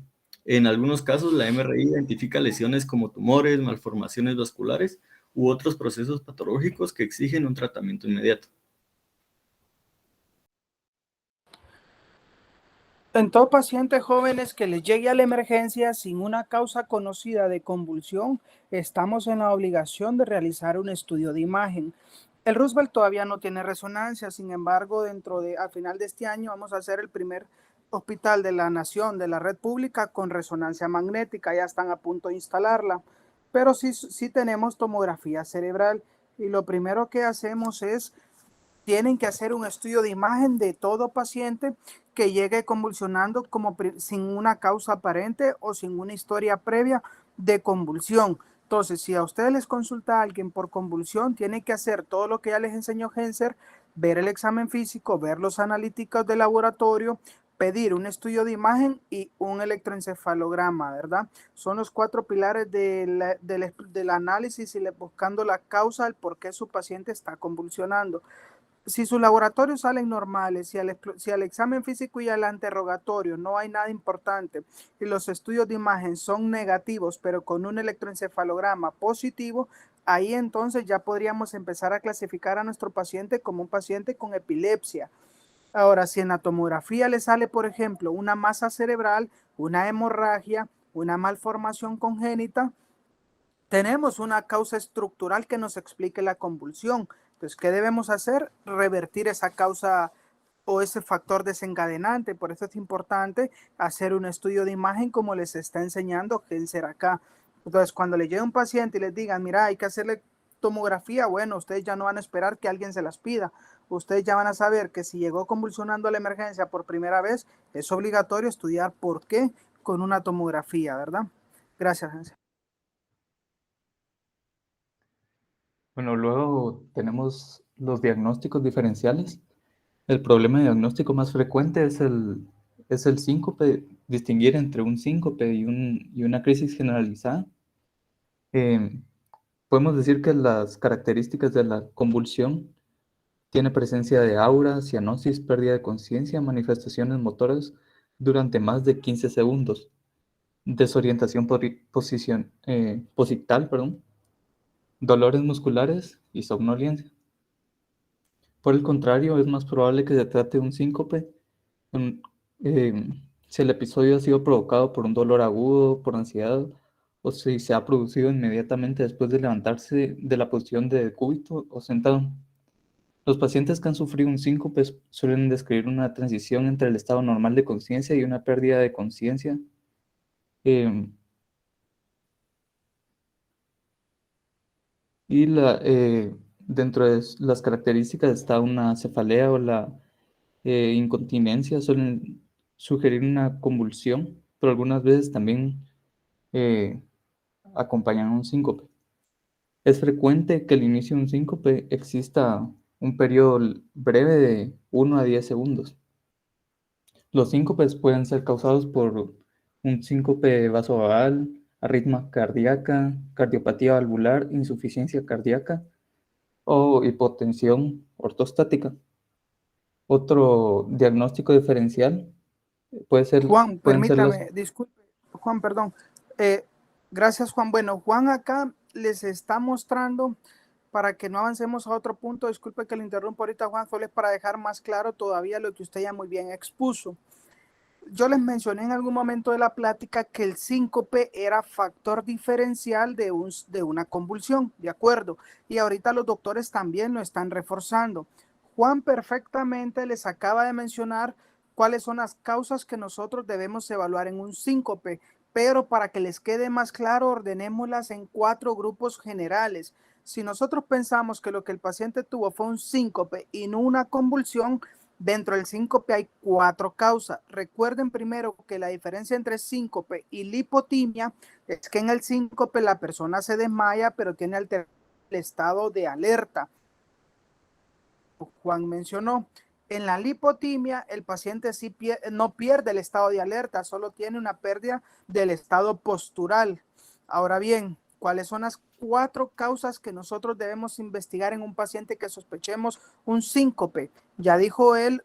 En algunos casos, la MRI identifica lesiones como tumores, malformaciones vasculares u otros procesos patológicos que exigen un tratamiento inmediato. En todo paciente jóvenes que les llegue a la emergencia sin una causa conocida de convulsión, estamos en la obligación de realizar un estudio de imagen. El Roosevelt todavía no tiene resonancia, sin embargo, a final de este año vamos a hacer el primer hospital de la nación, de la red pública, con resonancia magnética. Ya están a punto de instalarla, pero sí tenemos tomografía cerebral y lo primero que hacemos es tienen que hacer un estudio de imagen de todo paciente que llegue convulsionando sin una causa aparente o sin una historia previa de convulsión. Entonces, si a ustedes les consulta a alguien por convulsión, tienen que hacer todo lo que ya les enseñó Genser, ver el examen físico, ver los analíticos de laboratorio, pedir un estudio de imagen y un electroencefalograma, ¿verdad? Son los 4 pilares del análisis y buscando la causa del por qué su paciente está convulsionando. Si sus laboratorios salen normales, si al examen físico y al interrogatorio no hay nada importante y los estudios de imagen son negativos, pero con un electroencefalograma positivo, ahí entonces ya podríamos empezar a clasificar a nuestro paciente como un paciente con epilepsia. Ahora, si en la tomografía le sale, por ejemplo, una masa cerebral, una hemorragia, una malformación congénita, tenemos una causa estructural que nos explique la convulsión. Entonces, ¿qué debemos hacer? Revertir esa causa o ese factor desencadenante. Por eso es importante hacer un estudio de imagen como les está enseñando Genser acá. Entonces, cuando le llegue un paciente y les digan, mira, hay que hacerle tomografía, bueno, ustedes ya no van a esperar que alguien se las pida. Ustedes ya van a saber que si llegó convulsionando a la emergencia por primera vez, es obligatorio estudiar por qué con una tomografía, ¿verdad? Gracias, Genser. Bueno, luego tenemos los diagnósticos diferenciales. El problema de diagnóstico más frecuente es el síncope, distinguir entre un síncope y una crisis generalizada. Eh, Podemos decir que las características de la convulsión tiene presencia de aura, cianosis, pérdida de conciencia, manifestaciones motoras durante más de 15 segundos, desorientación posital, perdón, dolores musculares y somnolencia. Por el contrario, es más probable que se trate de un síncope en- eh, si el episodio ha sido provocado por un dolor agudo, por ansiedad, o si se ha producido inmediatamente después de levantarse de la posición de cúbito o sentado. Los pacientes que han sufrido un síncope suelen describir una transición entre el estado normal de conciencia y una pérdida de conciencia. eh, y dentro de las características está una cefalea o la incontinencia, suelen sugerir una convulsión, pero algunas veces también eh, acompañan un síncope. Es frecuente que al inicio de un síncope exista un periodo breve de 1 a 10 segundos. Los síncopes pueden ser causados por un síncope vasovagal, arritmia cardíaca, cardiopatía valvular, insuficiencia cardíaca o hipotensión ortostática. Otro diagnóstico diferencial Juan, pueden ser los... permítame, disculpe, Juan, perdón. Eh, Gracias, Juan. Bueno, Juan acá les está mostrando para que no avancemos a otro punto. Disculpe que le interrumpa ahorita, Juan, solo es para dejar más claro todavía lo que usted ya muy bien expuso. Yo les mencioné en algún momento de la plática que el síncope era factor diferencial de una convulsión, ¿de acuerdo? Y ahorita los doctores también lo están reforzando. Juan perfectamente les acaba de mencionar cuáles son las causas que nosotros debemos evaluar en un síncope, pero para que les quede más claro, ordenémoslas en 4 grupos generales. Si nosotros pensamos que lo que el paciente tuvo fue un síncope y no una convulsión, dentro del síncope hay 4 causas. Recuerden primero que la diferencia entre síncope y lipotimia es que en el síncope la persona se desmaya, pero tiene alterado el estado de alerta. Juan mencionó. En la lipotimia, el paciente sí no pierde el estado de alerta, solo tiene una pérdida del estado postural. Ahora bien, ¿cuáles son las 4 causas que nosotros debemos investigar en un paciente que sospechemos un síncope? Ya dijo él,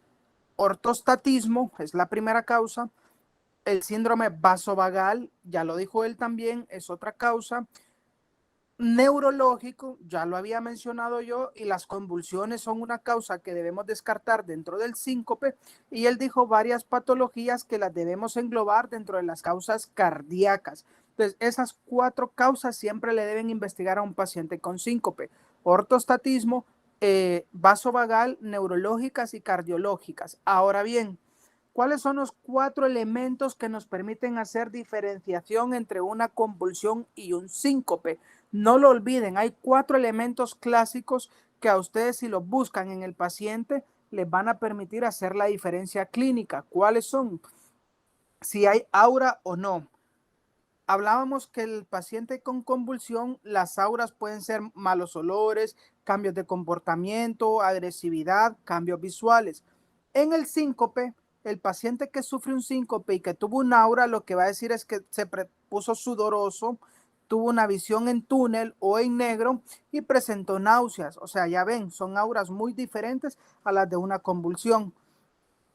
ortostatismo es la primera causa. El síndrome vasovagal, ya lo dijo él también, es otra causa. Neurológico, ya lo había mencionado yo, y las convulsiones son una causa que debemos descartar dentro del síncope, y él dijo varias patologías que las debemos englobar dentro de las causas cardíacas. Entonces, esas 4 causas siempre le deben investigar a un paciente con síncope: ortostatismo, vasovagal, neurológicas y cardiológicas. Ahora bien, ¿cuáles son los 4 elementos que nos permiten hacer diferenciación entre una convulsión y un síncope? No lo olviden, hay 4 elementos clásicos que a ustedes, si los buscan en el paciente, les van a permitir hacer la diferencia clínica. ¿Cuáles son? Si hay aura o no. Hablábamos que el paciente con convulsión, las auras pueden ser malos olores, cambios de comportamiento, agresividad, cambios visuales. En el síncope, el paciente que sufre un síncope y que tuvo un aura, lo que va a decir es que se puso sudoroso, tuvo una visión en túnel o en negro y presentó náuseas. O sea, ya ven, son auras muy diferentes a las de una convulsión.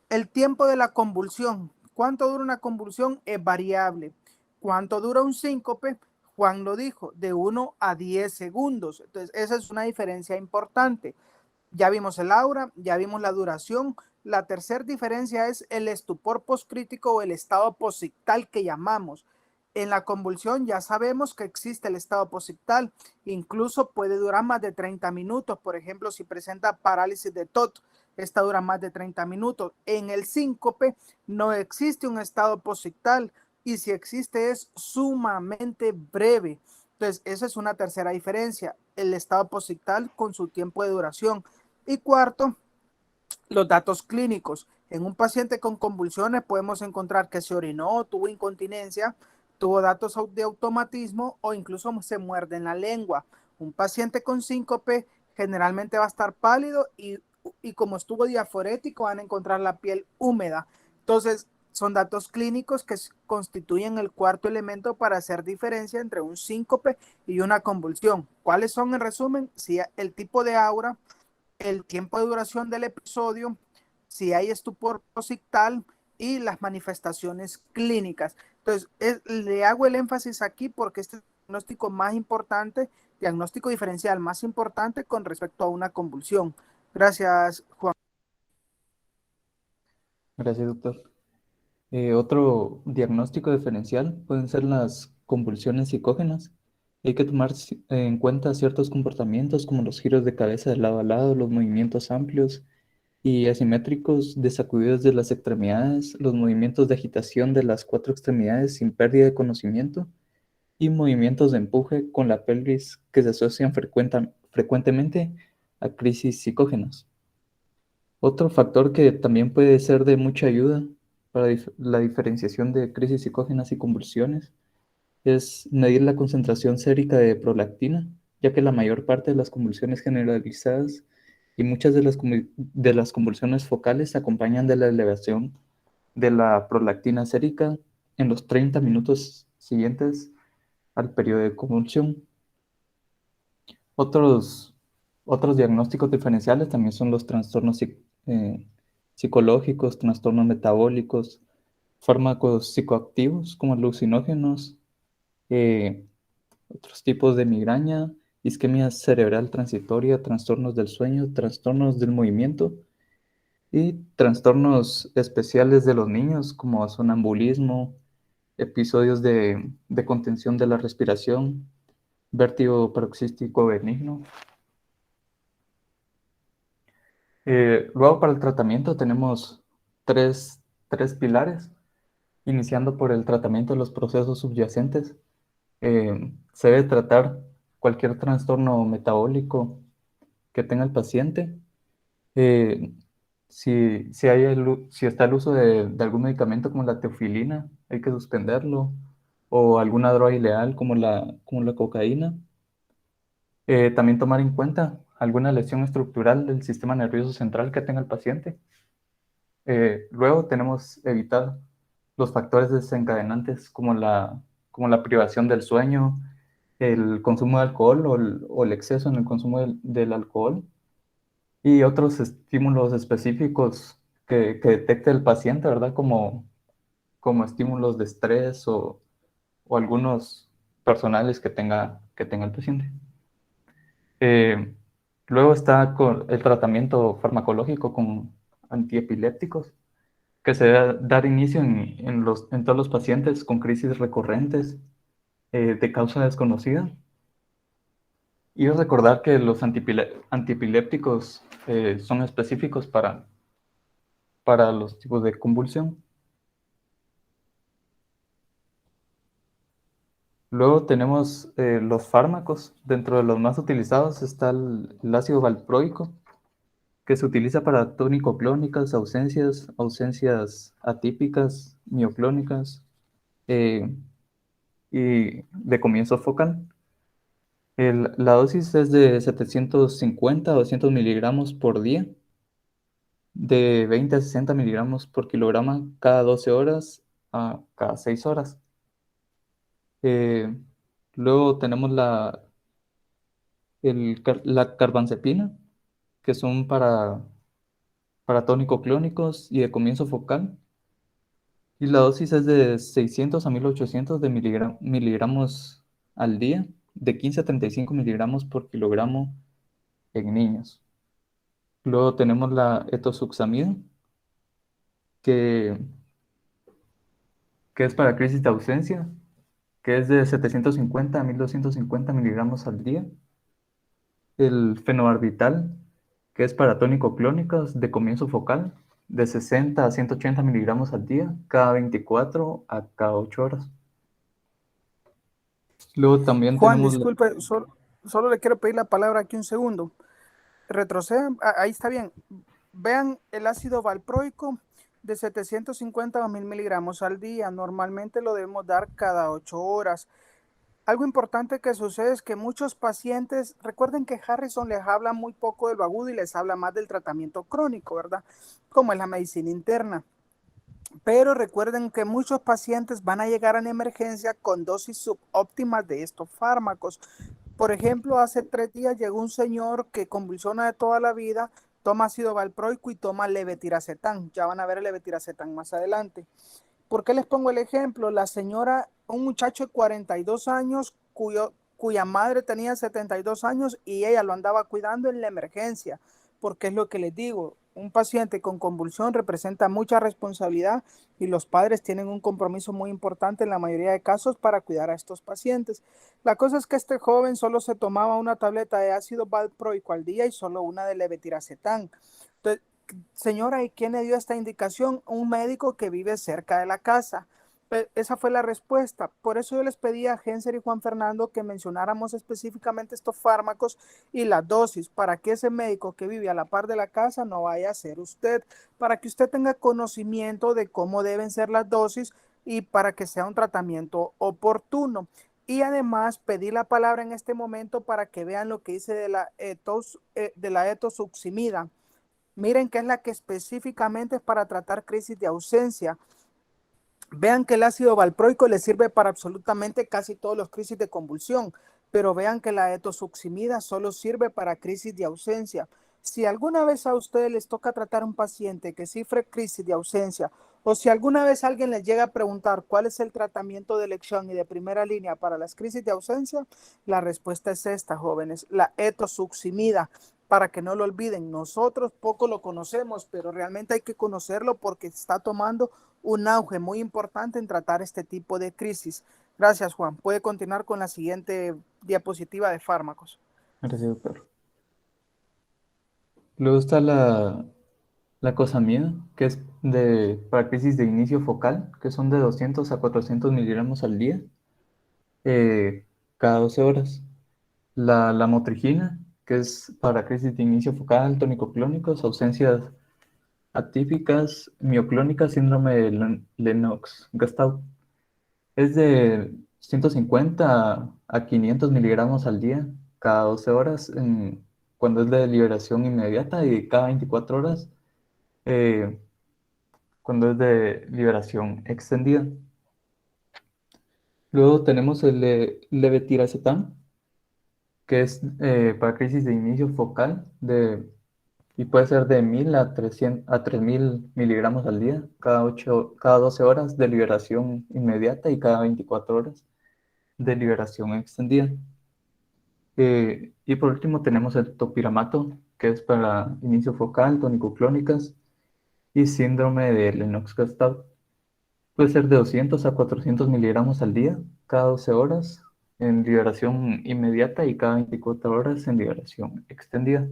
El tiempo de la convulsión. ¿Cuánto dura una convulsión? Es variable. ¿Cuánto dura un síncope? Juan lo dijo, de 1 a 10 segundos. Entonces, esa es una diferencia importante. Ya vimos el aura, ya vimos la duración. La tercera diferencia es el estupor postcrítico o el estado posictal que llamamos. En la convulsión ya sabemos que existe el estado posictal, incluso puede durar más de 30 minutos. Por ejemplo, si presenta parálisis de TOT, esta dura más de 30 minutos. En el síncope no existe un estado posictal y si existe es sumamente breve. Entonces, esa es una tercera diferencia, el estado posictal con su tiempo de duración. Y cuarto, los datos clínicos. En un paciente con convulsiones podemos encontrar que se orinó, tuvo incontinencia, tuvo datos de automatismo o incluso se muerde en la lengua. Un paciente con síncope generalmente va a estar pálido y como estuvo diaforético van a encontrar la piel húmeda. Entonces, son datos clínicos que constituyen el cuarto elemento para hacer diferencia entre un síncope y una convulsión. ¿Cuáles son en resumen? Si el tipo de aura, el tiempo de duración del episodio, si hay estupor posictal y las manifestaciones clínicas. Entonces, le hago el énfasis aquí porque este es el diagnóstico más importante, diagnóstico diferencial más importante con respecto a una convulsión. Gracias, Juan. Gracias, doctor. Otro diagnóstico diferencial pueden ser las convulsiones psicógenas. Hay que tomar en cuenta ciertos comportamientos como los giros de cabeza de lado a lado, los movimientos amplios y asimétricos de sacudidas de las extremidades, los movimientos de agitación de las cuatro extremidades sin pérdida de conocimiento y movimientos de empuje con la pelvis que se asocian frecuentemente a crisis psicógenas. Otro factor que también puede ser de mucha ayuda para la diferenciación de crisis psicógenas y convulsiones es medir la concentración sérica de prolactina, ya que la mayor parte de las convulsiones generalizadas y muchas de las convulsiones focales se acompañan de la elevación de la prolactina sérica en los 30 minutos siguientes al periodo de convulsión. Otros, otros diagnósticos diferenciales también son los trastornos psicológicos, trastornos metabólicos, fármacos psicoactivos como alucinógenos, eh, otros tipos de migraña, isquemia cerebral transitoria, trastornos del sueño, trastornos del movimiento y trastornos especiales de los niños como sonambulismo, episodios de contención de la respiración, vértigo paroxístico benigno. Luego para el tratamiento tenemos tres pilares, iniciando por el tratamiento de los procesos subyacentes. Se debe tratar cualquier trastorno metabólico que tenga el paciente. Eh, si está el uso de algún medicamento como la teofilina, hay que suspenderlo, o alguna droga ilegal como la cocaína. También tomar en cuenta alguna lesión estructural del sistema nervioso central que tenga el paciente. Luego tenemos evitar los factores desencadenantes como la privación del sueño, el consumo de alcohol o el exceso en el consumo del alcohol y otros estímulos específicos que detecte el paciente, ¿verdad? Como estímulos de estrés o algunos personales que tenga el paciente. Eh, Luego está el tratamiento farmacológico con antiepilépticos, que se debe dar inicio en todos los pacientes con crisis recurrentes de causa desconocida. Y recordar que los antiepilépticos son específicos para los tipos de convulsión. Luego tenemos los fármacos. Dentro de los más utilizados está el ácido valproico, que se utiliza para tónico-clónicas, ausencias atípicas, mioclónicas y de comienzo focal. La dosis es de 750 a 200 miligramos por día, de 20 a 60 miligramos por kilogramo cada 12 horas a cada 6 horas. Eh, Luego tenemos la carbamazepina, que son para tónico-clónicos y de comienzo focal. Y la dosis es de 600 a 1800 de miligramos al día, de 15 a 35 miligramos por kilogramo en niños. Luego tenemos la etosuxamida, que, que es para crisis de ausencia que es de 750 a 1250 miligramos al día. El fenobarbital, que es para tónico-clónicos de comienzo focal, de 60 a 180 miligramos al día, cada 24 a cada 8 horas. Luego también Juan, tenemos disculpe, solo le quiero pedir la palabra aquí un segundo. Retrocedan, ahí está bien. Vean el ácido valproico de 750 a 1000 miligramos al día. Normalmente lo debemos dar cada 8 horas. Algo importante que sucede es que muchos pacientes, recuerden que Harrison les habla muy poco de lo agudo y les habla más del tratamiento crónico, ¿verdad? Como es la medicina interna. Pero recuerden que muchos pacientes van a llegar a la emergencia con dosis subóptimas de estos fármacos. Por ejemplo, hace 3 días llegó un señor que convulsiona de toda la vida, toma ácido valproico y toma levetiracetam. Ya van a ver el levetiracetam más adelante. ¿Por qué les pongo el ejemplo? La señora, un muchacho de 42 años cuya madre tenía 72 años y ella lo andaba cuidando en la emergencia, porque es lo que les digo, un paciente con convulsión representa mucha responsabilidad y los padres tienen un compromiso muy importante en la mayoría de casos para cuidar a estos pacientes. La cosa es que este joven solo se tomaba una tableta de ácido valproico al día y solo una de levetiracetam. Entonces, señora, ¿y quién le dio esta indicación? Un médico que vive cerca de la casa. Esa fue la respuesta. Por eso yo les pedí a Genser y Juan Fernando que mencionáramos específicamente estos fármacos y las dosis para que ese médico que vive a la par de la casa no vaya a ser usted, para que usted tenga conocimiento de cómo deben ser las dosis y para que sea un tratamiento oportuno. Y además pedí la palabra en este momento para que vean lo que dice de la etosuximida. Miren que es la que específicamente es para tratar crisis de ausencia. Vean que el ácido valproico le sirve para absolutamente casi todos los crisis de convulsión, pero vean que la etosuximida solo sirve para crisis de ausencia. Si alguna vez a ustedes les toca tratar a un paciente que sufre crisis de ausencia, o si alguna vez alguien les llega a preguntar cuál es el tratamiento de elección y de primera línea para las crisis de ausencia, la respuesta es esta, jóvenes, la etosuximida. Para que no lo olviden, nosotros poco lo conocemos, pero realmente hay que conocerlo porque está tomando un auge muy importante en tratar este tipo de crisis. Gracias, Juan. Puede continuar con la siguiente diapositiva de fármacos. Gracias, doctor. Luego está la cosamida, que es para crisis de inicio focal, que son de 200 a 400 miligramos al día, cada 12 horas. La lamotrigina, que es para crisis de inicio focal, tónico-clónicos, ausencias atípicas, mioclónicas, síndrome de Lennox-Gastaut. Es de 150 a 500 miligramos al día, cada 12 horas, cuando es de liberación inmediata, y cada 24 horas, eh, cuando es de liberación extendida. Luego tenemos el levetiracetam, que es para crisis de inicio focal, y puede ser de 1000 a 300, a 3000 miligramos al día, cada 12 horas de liberación inmediata y cada 24 horas de liberación extendida. Y por último tenemos el topiramato, que es para inicio focal, tónico-clónicas y síndrome de Lennox-Gastaut. Puede ser de 200 a 400 miligramos al día, cada 12 horas en liberación inmediata y cada 24 horas en liberación extendida.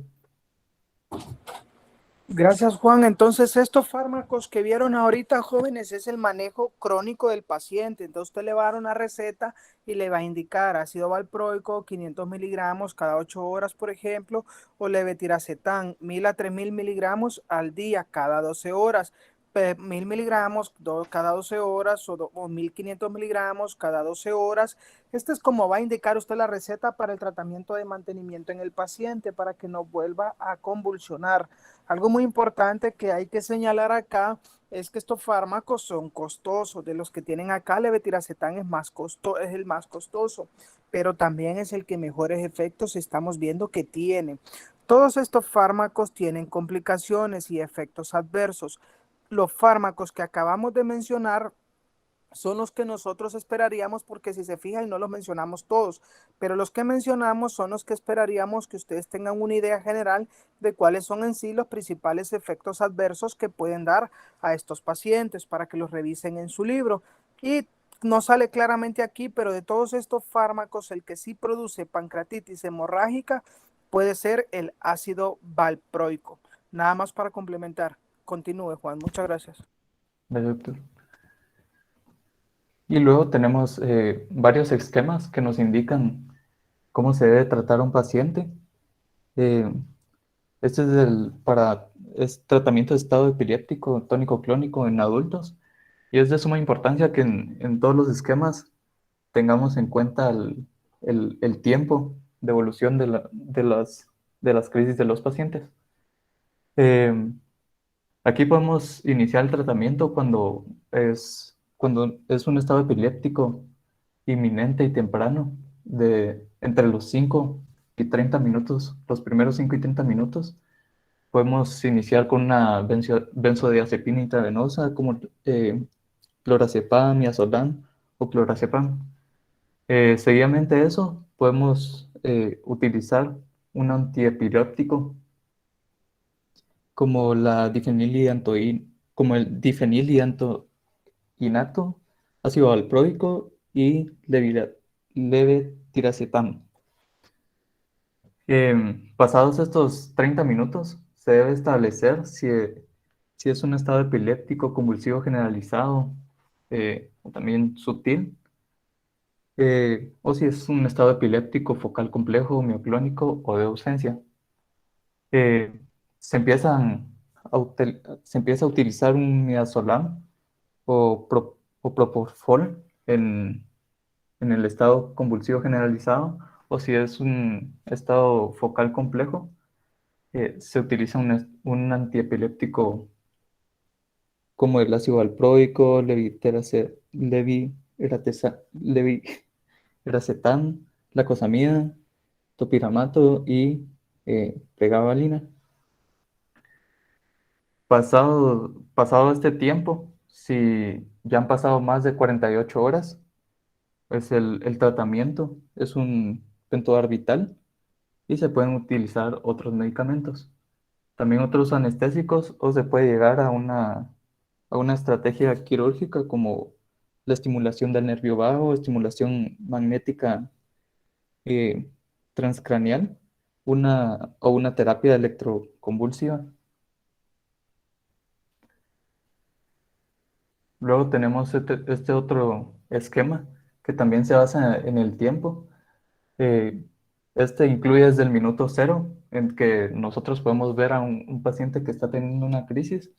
Gracias, Juan. Entonces, estos fármacos que vieron ahorita, jóvenes, es el manejo crónico del paciente. Entonces, usted le va a dar una receta y le va a indicar ácido valproico, 500 miligramos cada 8 horas, por ejemplo, o levetiracetam, 1000 a 3000 miligramos al día, cada 12 horas. 1000 miligramos cada 12 horas o 1500 miligramos cada 12 horas. Este es como va a indicar usted la receta para el tratamiento de mantenimiento en el paciente para que no vuelva a convulsionar. Algo muy importante que hay que señalar acá es que estos fármacos son costosos. De los que tienen acá, levetiracetam es el más costoso, pero también es el que mejores efectos estamos viendo que tiene. Todos estos fármacos tienen complicaciones y efectos adversos. Los fármacos que acabamos de mencionar son los que nosotros esperaríamos, porque si se fijan no los mencionamos todos, pero los que mencionamos son los que esperaríamos que ustedes tengan una idea general de cuáles son en sí los principales efectos adversos que pueden dar a estos pacientes para que los revisen en su libro. Y no sale claramente aquí, pero de todos estos fármacos, el que sí produce pancreatitis hemorrágica puede ser el ácido valproico. Nada más para complementar. Continúe, Juan. Muchas gracias. Gracias, doctor. Y luego tenemos varios esquemas que nos indican cómo se debe tratar a un paciente. Eh, este es es tratamiento de estado epiléptico tónico clónico en adultos. Y es de suma importancia que en todos los esquemas tengamos en cuenta el tiempo de evolución de las crisis de los pacientes. Eh, Aquí podemos iniciar el tratamiento cuando es un estado epiléptico inminente y temprano, de entre los 5 y 30 minutos, los primeros 5 y 30 minutos. Podemos iniciar con una benzodiazepina intravenosa como clorazepam, midazolam o clorazepam. Seguidamente de eso, podemos utilizar un antiepiléptico como como el difeniliantoinato, ácido valproico y levetiracetam. Pasados estos 30 minutos, se debe establecer si es un estado epiléptico convulsivo generalizado o también sutil, o si es un estado epiléptico focal complejo, mioclónico o de ausencia. Eh, se empieza a utilizar un midazolam o propofol en el estado convulsivo generalizado, o si es un estado focal complejo, se utiliza un antiepiléptico como el ácido valproico, levetiracetam, lacosamida, topiramato y pregabalina. Pasado este tiempo, si ya han pasado más de 48 horas, pues el tratamiento es un pentobarbital y se pueden utilizar otros medicamentos. También otros anestésicos o se puede llegar a una estrategia quirúrgica como la estimulación del nervio vago, estimulación magnética eh, transcraneal, o una terapia electroconvulsiva. Luego tenemos este otro esquema que también se basa en el tiempo. Eh, este incluye desde el minuto cero, en que nosotros podemos ver a un paciente que está teniendo una crisis.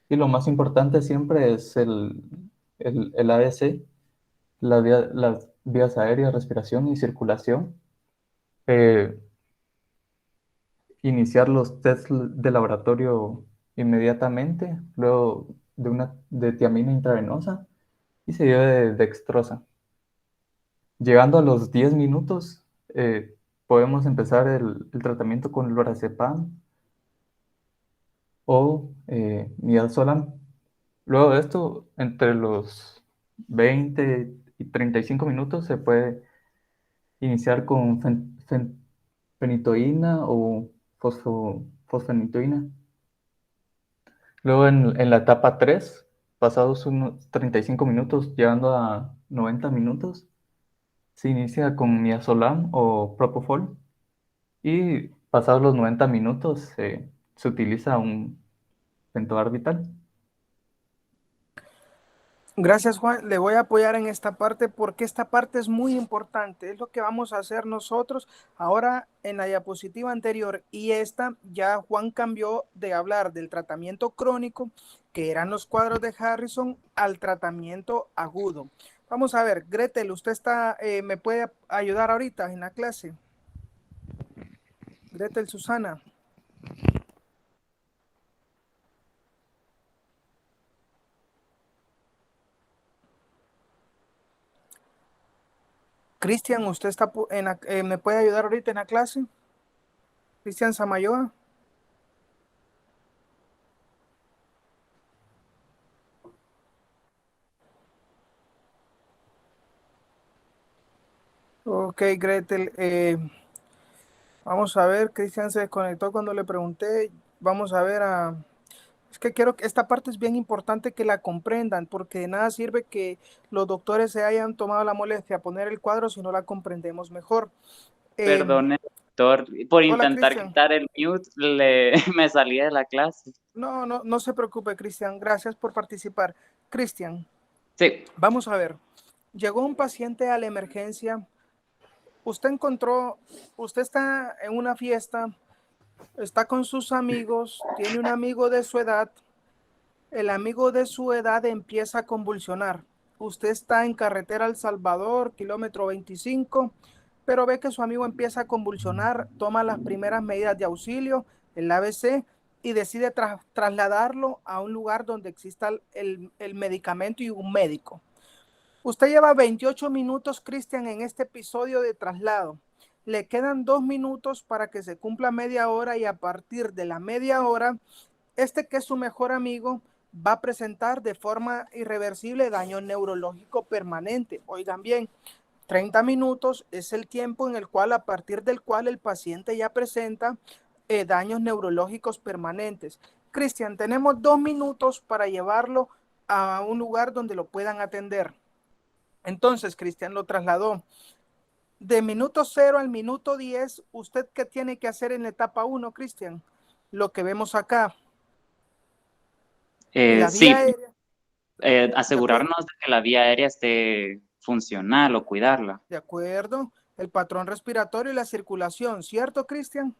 Y lo más importante siempre es el ABC, las vías aéreas, respiración y circulación. Eh, Iniciar los tests de laboratorio inmediatamente, luego de tiamina intravenosa y seguido de dextrosa. Llegando a los 10 minutos, podemos empezar el tratamiento con lorazepam o midazolam. Luego de esto, entre los 20 y 35 minutos se puede iniciar con fenitoína o fosfenitoína. Luego en la etapa 3, pasados unos 35 minutos, llegando a 90 minutos, se inicia con midazolam o propofol y pasados los 90 minutos se utiliza un pentobarbital. Gracias, Juan. Le voy a apoyar en esta parte porque esta parte es muy importante. Es lo que vamos a hacer nosotros ahora en la diapositiva anterior. Y esta ya Juan cambió de hablar del tratamiento crónico, que eran los cuadros de Harrison, al tratamiento agudo. Vamos a ver, Gretel, usted me puede ayudar ahorita en la clase. Gretel Susana. Cristian, usted me puede ayudar ahorita en la clase. Cristian Samayoa. Ok, Gretel. Vamos a ver, Cristian se desconectó cuando le pregunté. Vamos a ver Es que quiero que esta parte es bien importante que la comprendan, porque de nada sirve que los doctores se hayan tomado la molestia de poner el cuadro si no la comprendemos mejor. Eh, Perdone, doctor, por Hola, intentar Cristian. quitar el mute, me salí de la clase. No se preocupe, Cristian. Gracias por participar. Cristian, Sí, vamos a ver. Llegó un paciente a la emergencia. Usted está en una fiesta, está con sus amigos, tiene un amigo de su edad. El amigo de su edad empieza a convulsionar. Usted está en carretera El Salvador, kilómetro 25, pero ve que su amigo empieza a convulsionar, toma las primeras medidas de auxilio, el ABC, y decide trasladarlo a un lugar donde exista el medicamento y un médico. Usted lleva 28 minutos, Cristian, en este episodio de traslado. Le quedan 2 minutos para que se cumpla media hora y a partir de la media hora, este que es su mejor amigo va a presentar de forma irreversible daño neurológico permanente. Oigan bien, 30 minutos es el tiempo en el cual, a partir del cual el paciente ya presenta daños neurológicos permanentes. Cristian, tenemos 2 minutos para llevarlo a un lugar donde lo puedan atender. Entonces, Cristian lo trasladó. De minuto 0 al minuto 10, ¿usted qué tiene que hacer en la etapa 1, Cristian? Lo que vemos acá. La sí, vía aérea, de acuerdo, asegurarnos de que la vía aérea esté funcional o cuidarla. de acuerdo, el patrón respiratorio y la circulación, ¿cierto, Cristian?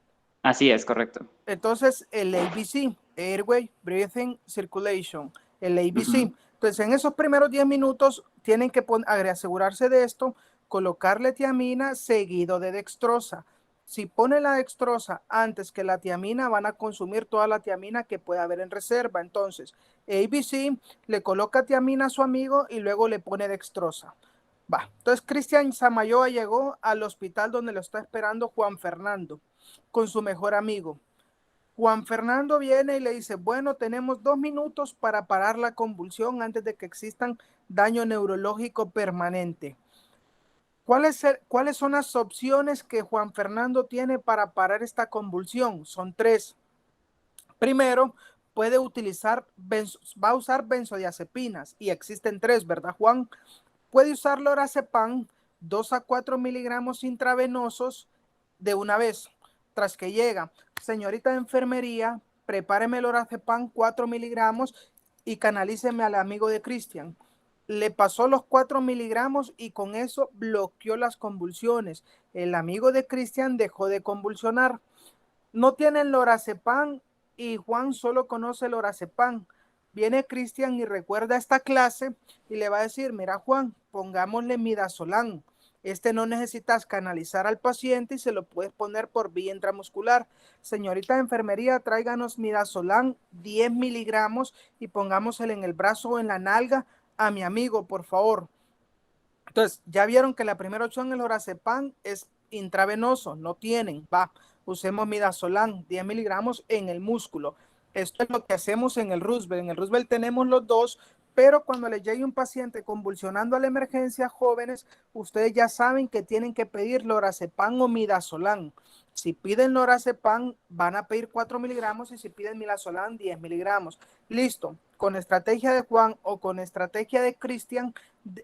Así es, correcto. Entonces, el ABC, Airway, Breathing, Circulation, el ABC. Ujú. Entonces, en esos primeros 10 minutos tienen que asegurarse de esto, colocarle tiamina seguido de dextrosa. Si pone la dextrosa antes que la tiamina, van a consumir toda la tiamina que pueda haber en reserva. Entonces, ABC le coloca tiamina a su amigo y luego le pone dextrosa. Va. Entonces, Cristian Samayoa llegó al hospital donde lo está esperando Juan Fernando con su mejor amigo. Juan Fernando viene y le dice, bueno, tenemos 2 minutos para parar la convulsión antes de que existan daño neurológico permanente. ¿Cuáles son las opciones que Juan Fernando tiene para parar esta convulsión? Son 3. Primero, va a usar benzodiazepinas y existen 3, ¿verdad, Juan? Puede usar lorazepam 2 a 4 miligramos intravenosos de una vez. Tras que llega, señorita de enfermería, prepáreme lorazepam 4 miligramos y canalíceme al amigo de Cristian. Le pasó los 4 miligramos y con eso bloqueó las convulsiones. El amigo de Cristian dejó de convulsionar. No tienen lorazepam y Juan solo conoce lorazepam. Viene Cristian y recuerda esta clase y le va a decir, mira Juan, pongámosle midazolam. No necesitas canalizar al paciente y se lo puedes poner por vía intramuscular. Señorita de enfermería, tráiganos midazolam 10 miligramos y pongámosle en el brazo o en la nalga a mi amigo, por favor. Entonces, ya vieron que la primera opción, el lorazepam, es intravenoso, no tienen, va, usemos midazolam, 10 miligramos en el músculo. Esto es lo que hacemos en el Roosevelt. En el Roosevelt tenemos los dos, pero cuando les llegue un paciente convulsionando a la emergencia, jóvenes, ustedes ya saben que tienen que pedir lorazepam o midazolam. Si piden lorazepam, van a pedir 4 miligramos y si piden midazolam, 10 miligramos. Listo. Con estrategia de Juan o con estrategia de Cristian,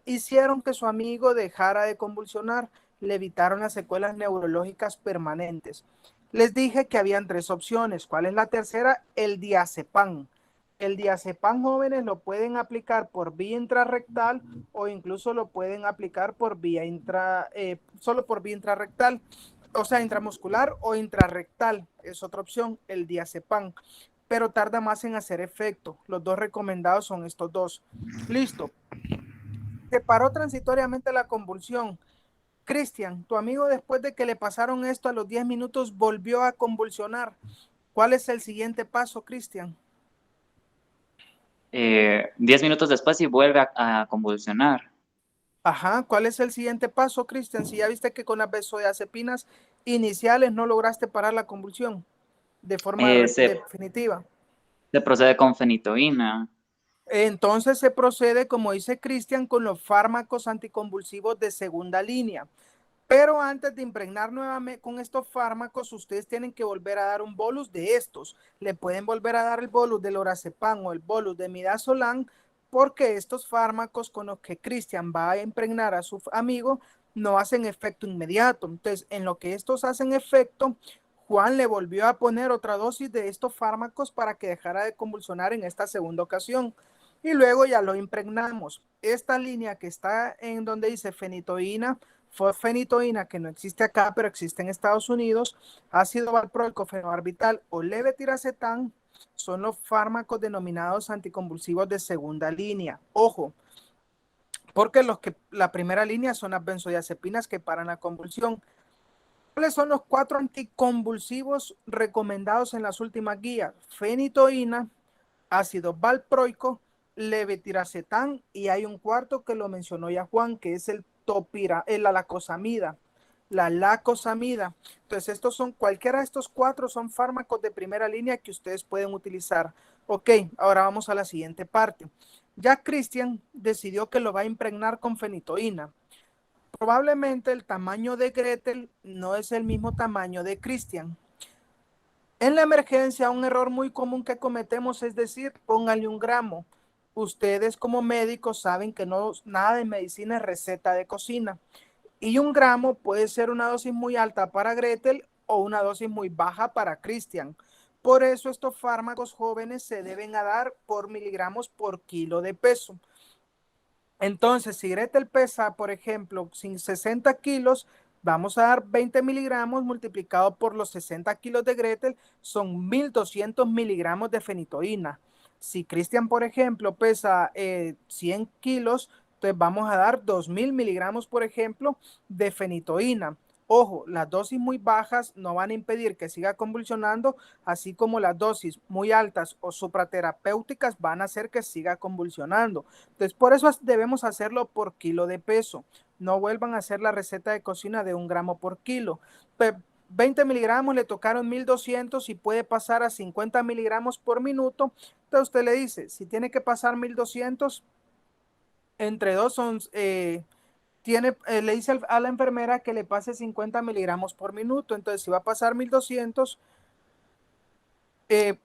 hicieron que su amigo dejara de convulsionar, le evitaron las secuelas neurológicas permanentes. Les dije que habían 3 opciones. ¿Cuál es la tercera? El diazepam. El diazepam, jóvenes, lo pueden aplicar por vía intrarrectal o incluso lo pueden aplicar por vía solo por vía intrarrectal, o sea, intramuscular o intrarrectal. Es otra opción, el diazepam, pero tarda más en hacer efecto. Los 2 recomendados son estos 2. Listo. Se paró transitoriamente la convulsión. Cristian, tu amigo, después de que le pasaron esto a los 10 minutos, volvió a convulsionar. ¿Cuál es el siguiente paso, Cristian? 10 minutos después y vuelve a convulsionar. Ajá, ¿cuál es el siguiente paso, Cristian? Si ya viste que con las benzodiazepinas iniciales no lograste parar la convulsión de forma definitiva. Se procede con fenitoína. Entonces se procede, como dice Cristian, con los fármacos anticonvulsivos de segunda línea. Pero antes de impregnar nuevamente con estos fármacos, ustedes tienen que volver a dar un bolus de estos. Le pueden volver a dar el bolus del lorazepam o el bolus de midazolam, porque estos fármacos con los que Cristian va a impregnar a su amigo no hacen efecto inmediato. Entonces, en lo que estos hacen efecto, Juan le volvió a poner otra dosis de estos fármacos para que dejara de convulsionar en esta segunda ocasión. Y luego ya lo impregnamos. Esta línea que está en donde dice fenitoína, fosfenitoína, que no existe acá, pero existe en Estados Unidos, ácido valproico, fenobarbital o levetiracetam, son los fármacos denominados anticonvulsivos de segunda línea. Ojo, porque la primera línea son las benzodiazepinas que paran la convulsión. ¿Cuáles son los 4 anticonvulsivos recomendados en las últimas guías? Fenitoína, ácido valproico, levetiracetam, y hay un cuarto que lo mencionó ya Juan, que es la lacosamida. La lacosamida. Entonces, cualquiera de estos 4 son fármacos de primera línea que ustedes pueden utilizar. Ok, ahora vamos a la siguiente parte. Ya Cristian decidió que lo va a impregnar con fenitoína. Probablemente el tamaño de Gretel no es el mismo tamaño de Cristian. En la emergencia, un error muy común que cometemos es decir, pónganle 1 gramo. Ustedes como médicos saben que nada de medicina es receta de cocina. Y 1 gramo puede ser una dosis muy alta para Gretel o una dosis muy baja para Cristian. Por eso estos fármacos jóvenes se deben a dar por miligramos por kilo de peso. Entonces, si Gretel pesa, por ejemplo, 60 kilos, vamos a dar 20 miligramos multiplicado por los 60 kilos de Gretel, son 1200 miligramos de fenitoína. Si Cristian, por ejemplo, pesa 100 kilos, entonces vamos a dar 2000 miligramos, por ejemplo, de fenitoína. Ojo, las dosis muy bajas no van a impedir que siga convulsionando, así como las dosis muy altas o supraterapéuticas van a hacer que siga convulsionando. Entonces, por eso debemos hacerlo por kilo de peso. No vuelvan a hacer la receta de cocina de 1 gramo por kilo. 20 miligramos le tocaron 1200 y puede pasar a 50 miligramos por minuto. Entonces, usted le dice, si tiene que pasar 1200, entre 2 son... le dice a la enfermera que le pase 50 miligramos por minuto. Entonces, si va a pasar 1200,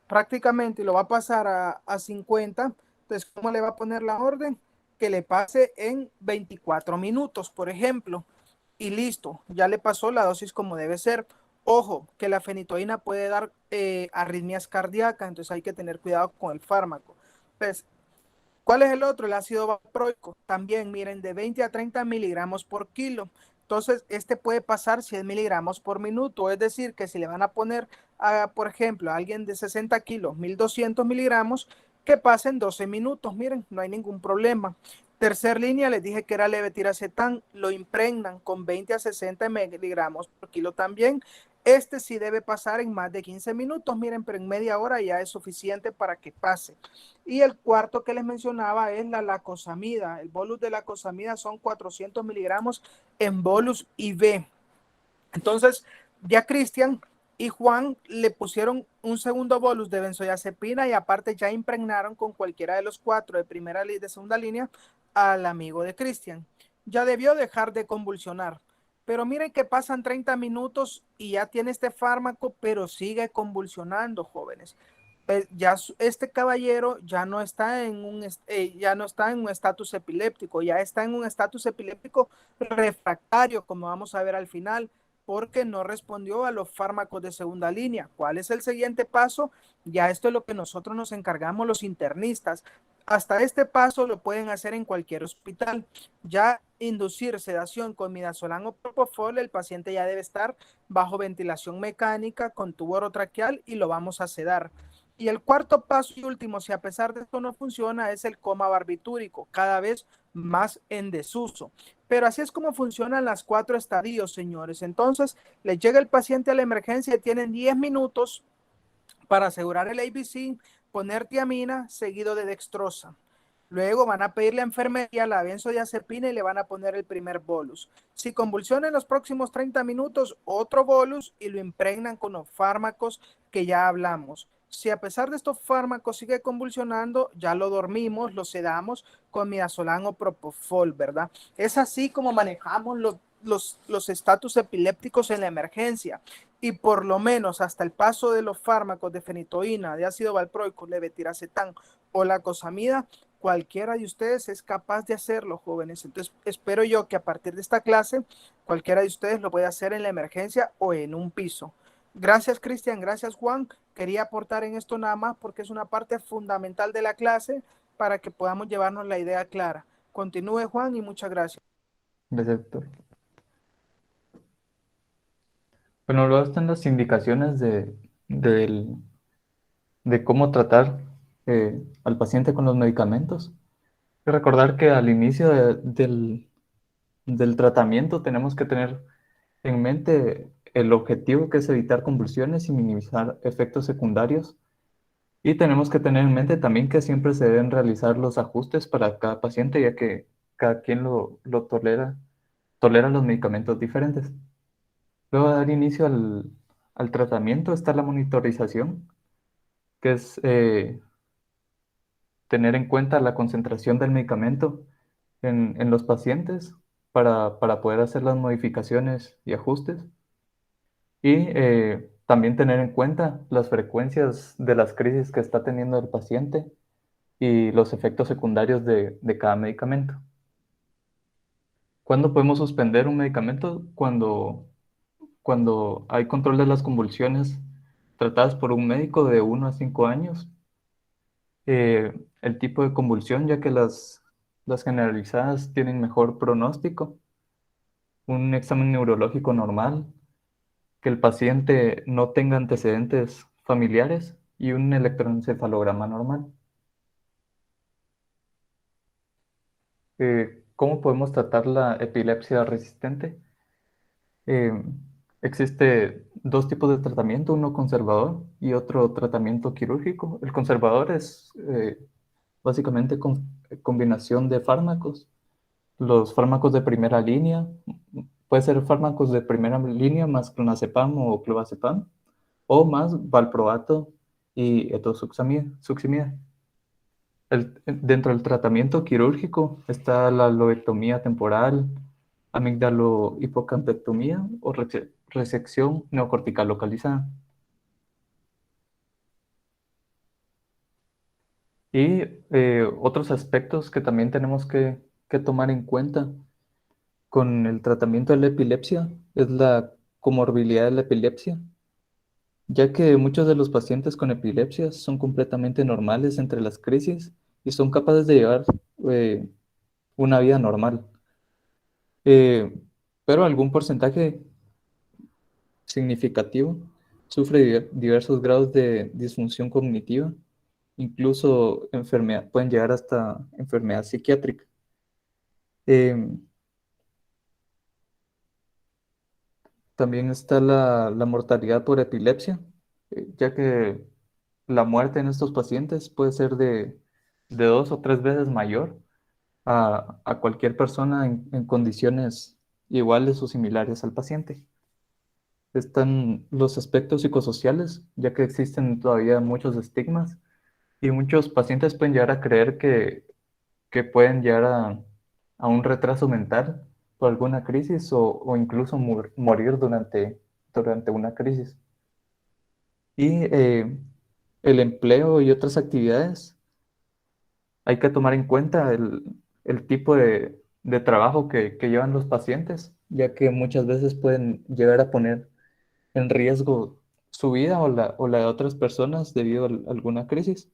prácticamente lo va a pasar a 50. Entonces, ¿cómo le va a poner la orden? Que le pase en 24 minutos, por ejemplo. Y listo, ya le pasó la dosis como debe ser. Ojo, que la fenitoína puede dar arritmias cardíacas, entonces hay que tener cuidado con el fármaco. Pues, ¿cuál es el otro? El ácido valproico. También, miren, de 20 a 30 miligramos por kilo. Entonces, este puede pasar 100 miligramos por minuto. Es decir, que si le van a poner, por ejemplo, a alguien de 60 kilos, 1200 miligramos, que pasen 12 minutos. Miren, no hay ningún problema. Tercer línea, les dije que era levetiracetam. Lo impregnan con 20 a 60 miligramos por kilo también. Este sí debe pasar en más de 15 minutos, miren, pero en media hora ya es suficiente para que pase. Y el cuarto que les mencionaba es la lacosamida. El bolus de lacosamida son 400 miligramos en bolus IV. Entonces, ya Cristian y Juan le pusieron un segundo bolus de benzodiazepina y aparte ya impregnaron con cualquiera de los 4 de primera y de segunda línea al amigo de Cristian. Ya debió dejar de convulsionar. Pero miren que pasan 30 minutos y ya tiene este fármaco, pero sigue convulsionando, jóvenes. Ya este caballero ya no está en un estatus epiléptico, ya está en un estatus epiléptico refractario, como vamos a ver al final, porque no respondió a los fármacos de segunda línea. ¿Cuál es el siguiente paso? Ya esto es lo que nosotros nos encargamos los internistas. Hasta este paso lo pueden hacer en cualquier hospital. Ya inducir sedación con midazolam o propofol, el paciente ya debe estar bajo ventilación mecánica con tubo orotraqueal y lo vamos a sedar. Y el cuarto paso y último, si a pesar de esto no funciona, es el coma barbitúrico, cada vez más en desuso. Pero así es como funcionan las 4 estadios, señores. Entonces, les llega el paciente a la emergencia y tienen 10 minutos para asegurar el ABC, poner tiamina seguido de dextrosa. Luego van a pedirle a enfermería la benzodiazepina y le van a poner el primer bolus. Si convulsiona en los próximos 30 minutos, otro bolus y lo impregnan con los fármacos que ya hablamos. Si a pesar de estos fármacos sigue convulsionando, ya lo dormimos, lo sedamos con midazolam o propofol, ¿verdad? Es así como manejamos los estatus epilépticos en la emergencia y por lo menos hasta el paso de los fármacos de fenitoína, de ácido valproico, levetiracetam o lacosamida, cualquiera de ustedes es capaz de hacerlo, jóvenes. Entonces, espero yo que a partir de esta clase, cualquiera de ustedes lo pueda hacer en la emergencia o en un piso. Gracias, Cristian. Gracias, Juan. Quería aportar en esto nada más porque es una parte fundamental de la clase para que podamos llevarnos la idea clara. Continúe, Juan, y muchas gracias. Gracias, doctor. Bueno, luego están las indicaciones de cómo tratar al paciente con los medicamentos. Hay que recordar que al inicio del tratamiento tenemos que tener en mente el objetivo, que es evitar convulsiones y minimizar efectos secundarios. Y tenemos que tener en mente también que siempre se deben realizar los ajustes para cada paciente, ya que cada quien lo tolera los medicamentos diferentes. Luego de dar inicio al tratamiento está la monitorización, que es tener en cuenta la concentración del medicamento en los pacientes para poder hacer las modificaciones y ajustes. Y también tener en cuenta las frecuencias de las crisis que está teniendo el paciente y los efectos secundarios de cada medicamento. ¿Cuándo podemos suspender un medicamento? Cuando hay control de las convulsiones tratadas por un médico de 1 a 5 años. El tipo de convulsión, ya que las generalizadas tienen mejor pronóstico, un examen neurológico normal, que el paciente no tenga antecedentes familiares y un electroencefalograma normal. ¿Cómo podemos tratar la epilepsia resistente? Eh, Existe dos tipos de tratamiento, uno conservador y otro tratamiento quirúrgico. El conservador es básicamente combinación de fármacos. Los fármacos de primera línea, puede ser fármacos de primera línea más clonazepam o clovazepam, o más valproato y etosuximida. Dentro del tratamiento quirúrgico está la lobectomía temporal, amígdalo-hipocampectomía o resección neocortical localizada. Y otros aspectos que también tenemos que tomar en cuenta con el tratamiento de la epilepsia es la comorbilidad de la epilepsia, ya que muchos de los pacientes con epilepsia son completamente normales entre las crisis y son capaces de llevar eh, una vida normal. Pero algún porcentaje significativo sufre diversos grados de disfunción cognitiva, incluso pueden llegar hasta enfermedad psiquiátrica. Eh, También está la mortalidad por epilepsia, ya que la muerte en estos pacientes puede ser de 2 o 3 veces mayor a cualquier persona en condiciones iguales o similares al paciente. Están los aspectos psicosociales, ya que existen todavía muchos estigmas y muchos pacientes pueden llegar a creer que pueden llegar a un retraso mental por alguna crisis o incluso morir durante una crisis. Y el empleo y otras actividades, hay que tomar en cuenta el tipo de trabajo que llevan los pacientes, ya que muchas veces pueden llegar a poner en riesgo su vida o la de otras personas debido a alguna crisis.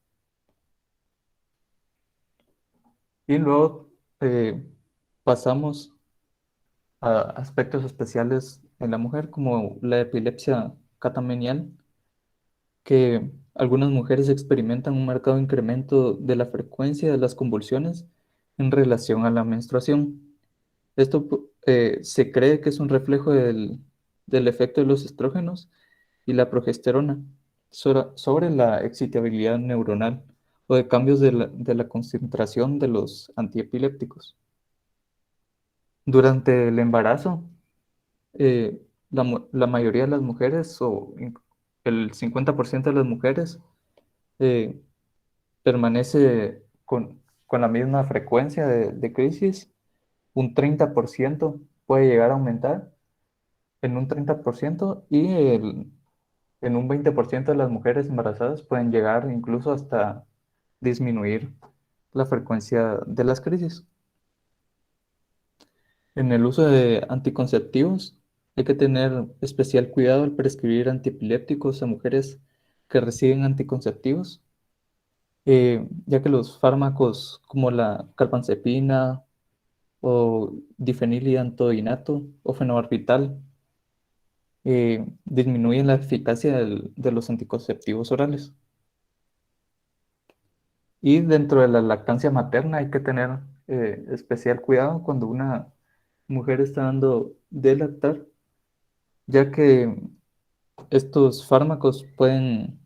Y luego pasamos a aspectos especiales en la mujer, como la epilepsia catamenial, que algunas mujeres experimentan un marcado incremento de la frecuencia de las convulsiones en relación a la menstruación. Esto se cree que es un reflejo del efecto de los estrógenos y la progesterona sobre la excitabilidad neuronal o de cambios de la concentración de los antiepilépticos. Durante el embarazo, la mayoría de las mujeres, el 50% de las mujeres, eh, permanece con la misma frecuencia de crisis, un 30% puede llegar a aumentar en un 30% y en un 20% de las mujeres embarazadas pueden llegar incluso hasta disminuir la frecuencia de las crisis. En el uso de anticonceptivos hay que tener especial cuidado al prescribir antiepilépticos a mujeres que reciben anticonceptivos, ya que los fármacos como la carbamazepina o difenilidantoinato o fenobarbital disminuyen la eficacia de los anticonceptivos orales. Y dentro de la lactancia materna hay que tener especial cuidado cuando una mujer está dando de lactar, ya que estos fármacos pueden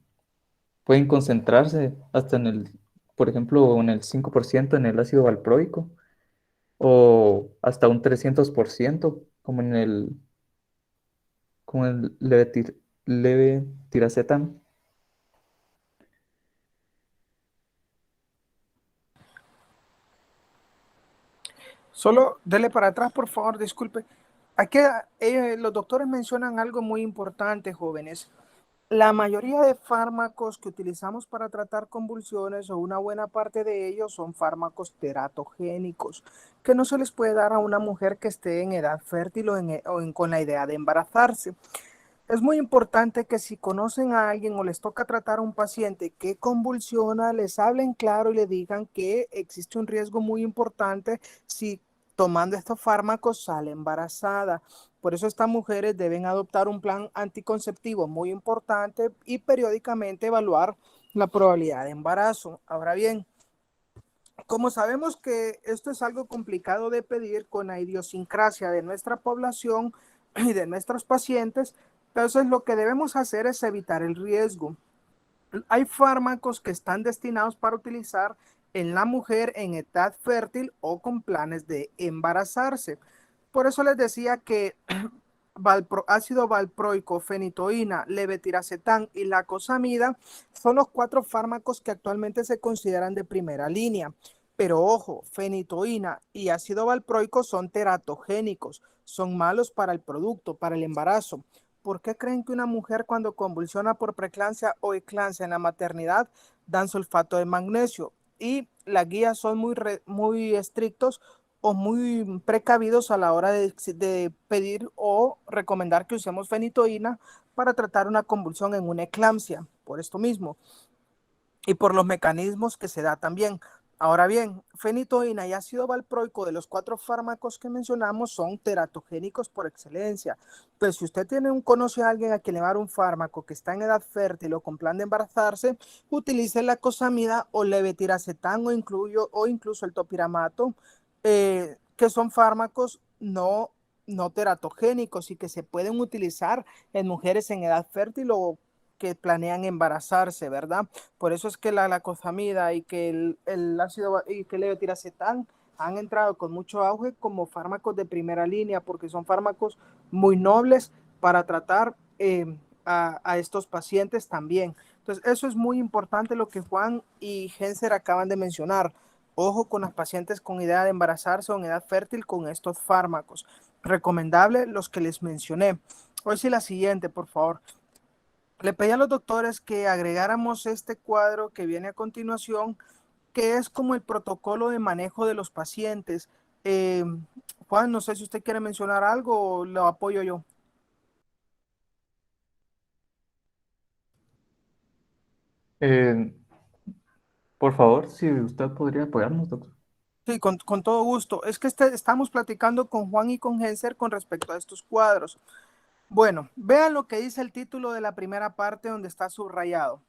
concentrarse hasta por ejemplo, en el 5% en el ácido valproico o hasta un 300% como en el levetiracetam. Solo dele para atrás, por favor, disculpe. Aquí los doctores mencionan algo muy importante, jóvenes. La mayoría de fármacos que utilizamos para tratar convulsiones o una buena parte de ellos son fármacos teratogénicos que no se les puede dar a una mujer que esté en edad fértil con la idea de embarazarse. Es muy importante que si conocen a alguien o les toca tratar a un paciente que convulsiona, les hablen claro y le digan que existe un riesgo muy importante si tomando estos fármacos sale embarazada. Por eso estas mujeres deben adoptar un plan anticonceptivo muy importante y periódicamente evaluar la probabilidad de embarazo. Ahora bien, como sabemos que esto es algo complicado de pedir con la idiosincrasia de nuestra población y de nuestros pacientes, entonces lo que debemos hacer es evitar el riesgo. Hay fármacos que están destinados para utilizar en la mujer en edad fértil o con planes de embarazarse. Por eso les decía que ácido valproico, fenitoína, levetiracetam y lacosamida son los 4 fármacos que actualmente se consideran de primera línea. Pero ojo, fenitoína y ácido valproico son teratogénicos, son malos para el producto, para el embarazo. ¿Por qué creen que una mujer cuando convulsiona por preeclampsia o eclampsia en la maternidad dan sulfato de magnesio? Y las guías son muy estrictos o muy precavidos a la hora de pedir o recomendar que usemos fenitoína para tratar una convulsión en una eclampsia, por esto mismo, y por los mecanismos que se da también. Ahora bien, fenitoína y ácido valproico de los 4 fármacos que mencionamos son teratogénicos por excelencia. Entonces, si usted conoce a alguien a quien le va a dar un fármaco que está en edad fértil o con plan de embarazarse, utilice la cosamida o levetiracetam o incluso el topiramato, que son fármacos no teratogénicos y que se pueden utilizar en mujeres en edad fértil o que planean embarazarse, ¿verdad? Por eso es que la lacosamida y que el ácido y que el levetiracetam han entrado con mucho auge como fármacos de primera línea porque son fármacos muy nobles para tratar a estos pacientes también. Entonces, eso es muy importante lo que Juan y Genser acaban de mencionar. Ojo con las pacientes con idea de embarazarse o en edad fértil con estos fármacos. Recomendable los que les mencioné. Hoy sí la siguiente, por favor. Le pedí a los doctores que agregáramos este cuadro que viene a continuación, que es como el protocolo de manejo de los pacientes. Juan, no sé si usted quiere mencionar algo o lo apoyo yo. Eh, por favor, si usted podría apoyarnos, doctor. Sí, con todo gusto. Es que estamos platicando con Juan y con Genser con respecto a estos cuadros. Bueno, vean lo que dice el título de la primera parte donde está subrayado.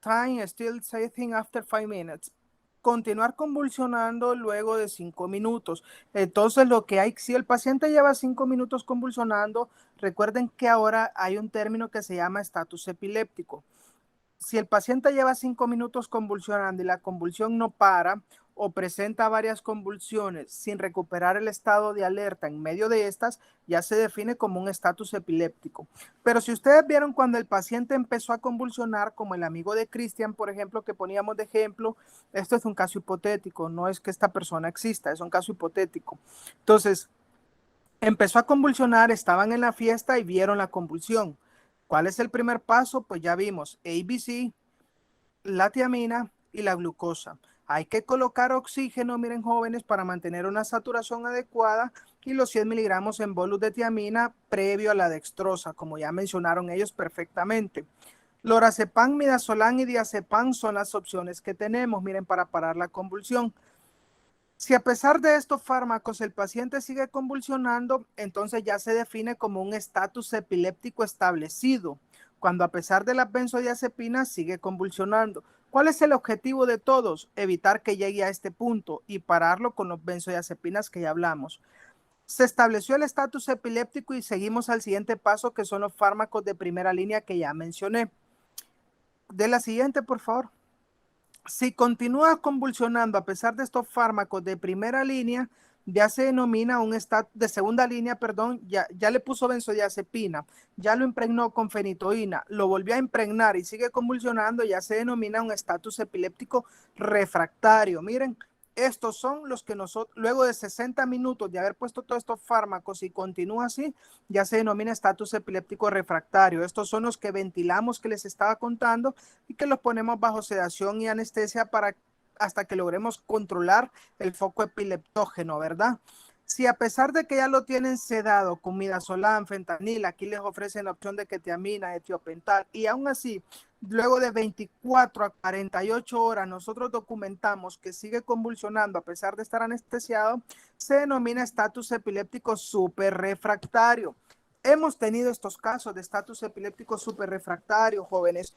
Time still seething after 5 minutes. Continuar convulsionando luego de 5 minutos. Entonces, lo que hay, si el paciente lleva 5 minutos convulsionando, recuerden que ahora hay un término que se llama estatus epiléptico. Si el paciente lleva 5 minutos convulsionando y la convulsión no para o presenta varias convulsiones sin recuperar el estado de alerta en medio de estas, ya se define como un estatus epiléptico. Pero si ustedes vieron cuando el paciente empezó a convulsionar, como el amigo de Cristian, por ejemplo, que poníamos de ejemplo, esto es un caso hipotético, no es que esta persona exista, es un caso hipotético. Entonces, Empezó a convulsionar, estaban en la fiesta y vieron la convulsión. ¿Cuál es el primer paso? Pues ya vimos ABC, la tiamina y la glucosa. Hay que colocar oxígeno, miren jóvenes, para mantener una saturación adecuada y los 100 miligramos en bolus de tiamina previo a la dextrosa, como ya mencionaron ellos perfectamente. Lorazepam, midazolam y diazepam son las opciones que tenemos, miren, para parar la convulsión. Si a pesar de estos fármacos el paciente sigue convulsionando, entonces ya se define como un estatus epiléptico establecido, cuando a pesar de las benzodiazepinas sigue convulsionando. ¿Cuál es el objetivo de todos? Evitar que llegue a este punto y pararlo con los benzodiazepinas que ya hablamos. Se estableció el estatus epiléptico y seguimos al siguiente paso, que son los fármacos de primera línea que ya mencioné. De la siguiente, por favor. Si continúa convulsionando a pesar de estos fármacos de primera línea, ya se denomina un estado de segunda línea, perdón, ya le puso benzodiazepina, ya lo impregnó con fenitoína, lo volvió a impregnar y sigue convulsionando, ya se denomina un estatus epiléptico refractario. Miren, estos son los que nosotros, luego de 60 minutos de haber puesto todos estos fármacos y continúa así, ya se denomina estatus epiléptico refractario. Estos son los que ventilamos que les estaba contando y que los ponemos bajo sedación y anestesia hasta que logremos controlar el foco epileptógeno, ¿verdad? Si a pesar de que ya lo tienen sedado con midazolam, fentanil, aquí les ofrecen la opción de ketamina, etiopental, y aún así, luego de 24 a 48 horas, nosotros documentamos que sigue convulsionando a pesar de estar anestesiado, se denomina estatus epiléptico superrefractario. Hemos tenido estos casos de estatus epiléptico superrefractario, jóvenes,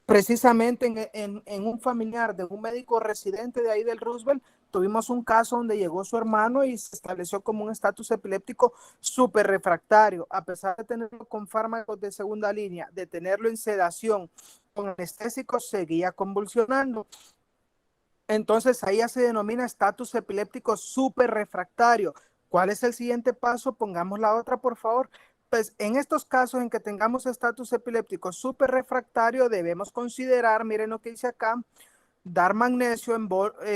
precisamente en un familiar de un médico residente de ahí del Roosevelt. Tuvimos un caso donde llegó su hermano y se estableció como un estatus epiléptico súper refractario, a pesar de tenerlo con fármacos de segunda línea, de tenerlo en sedación, con anestésicos, seguía convulsionando. Entonces ahí ya se denomina estatus epiléptico súper refractario. ¿Cuál es el siguiente paso? Pongamos la otra, por favor. Pues en estos casos en que tengamos estatus epiléptico súper refractario, debemos considerar, miren lo que dice acá, dar magnesio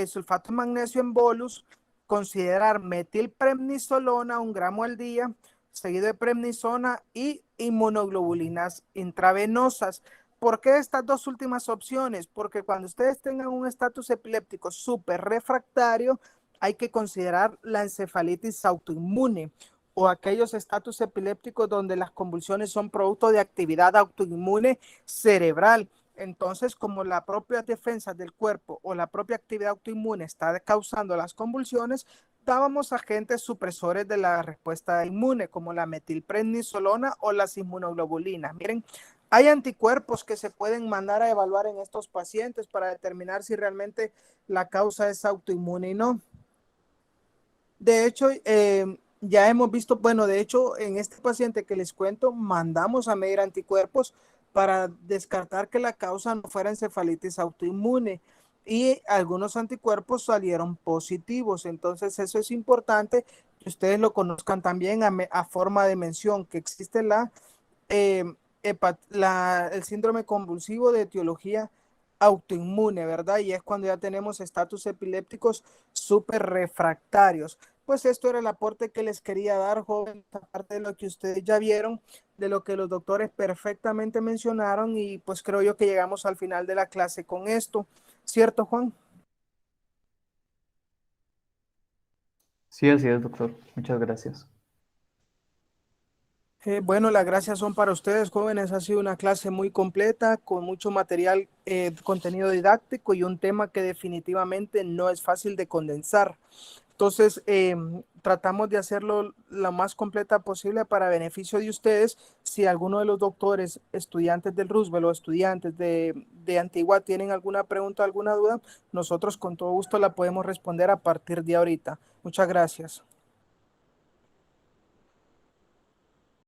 sulfato de magnesio en bolus, considerar metilprednisolona 1 gramo al día, seguido de prednisona y inmunoglobulinas intravenosas. ¿Por qué estas dos últimas opciones? Porque cuando ustedes tengan un estatus epiléptico súper refractario, hay que considerar la encefalitis autoinmune o aquellos estatus epilépticos donde las convulsiones son producto de actividad autoinmune cerebral. Entonces, como la propia defensa del cuerpo o la propia actividad autoinmune está causando las convulsiones, dábamos agentes supresores de la respuesta inmune, como la metilprednisolona o las inmunoglobulinas. Miren, hay anticuerpos que se pueden mandar a evaluar en estos pacientes para determinar si realmente la causa es autoinmune y no. De hecho, ya hemos visto, bueno, de hecho, en este paciente que les cuento, mandamos a medir anticuerpos para descartar que la causa no fuera encefalitis autoinmune y algunos anticuerpos salieron positivos. Entonces, eso es importante que ustedes lo conozcan también a forma de mención, que existe eh, el síndrome convulsivo de etiología autoinmune, ¿verdad? Y es cuando ya tenemos estatus epilépticos súper refractarios. Pues esto era el aporte que les quería dar, joven, aparte de lo que ustedes ya vieron, de lo que los doctores perfectamente mencionaron, y pues creo yo que llegamos al final de la clase con esto. ¿Cierto, Juan? Sí, así es, doctor. Muchas gracias. Bueno, las gracias son para ustedes, jóvenes. Ha sido una clase muy completa, con mucho material, contenido didáctico y un tema que definitivamente no es fácil de condensar. Entonces, tratamos de hacerlo lo más completa posible para beneficio de ustedes. Si alguno de los doctores, estudiantes del Roosevelt o estudiantes de Antigua tienen alguna pregunta, alguna duda, nosotros con todo gusto la podemos responder a partir de ahorita. Muchas gracias.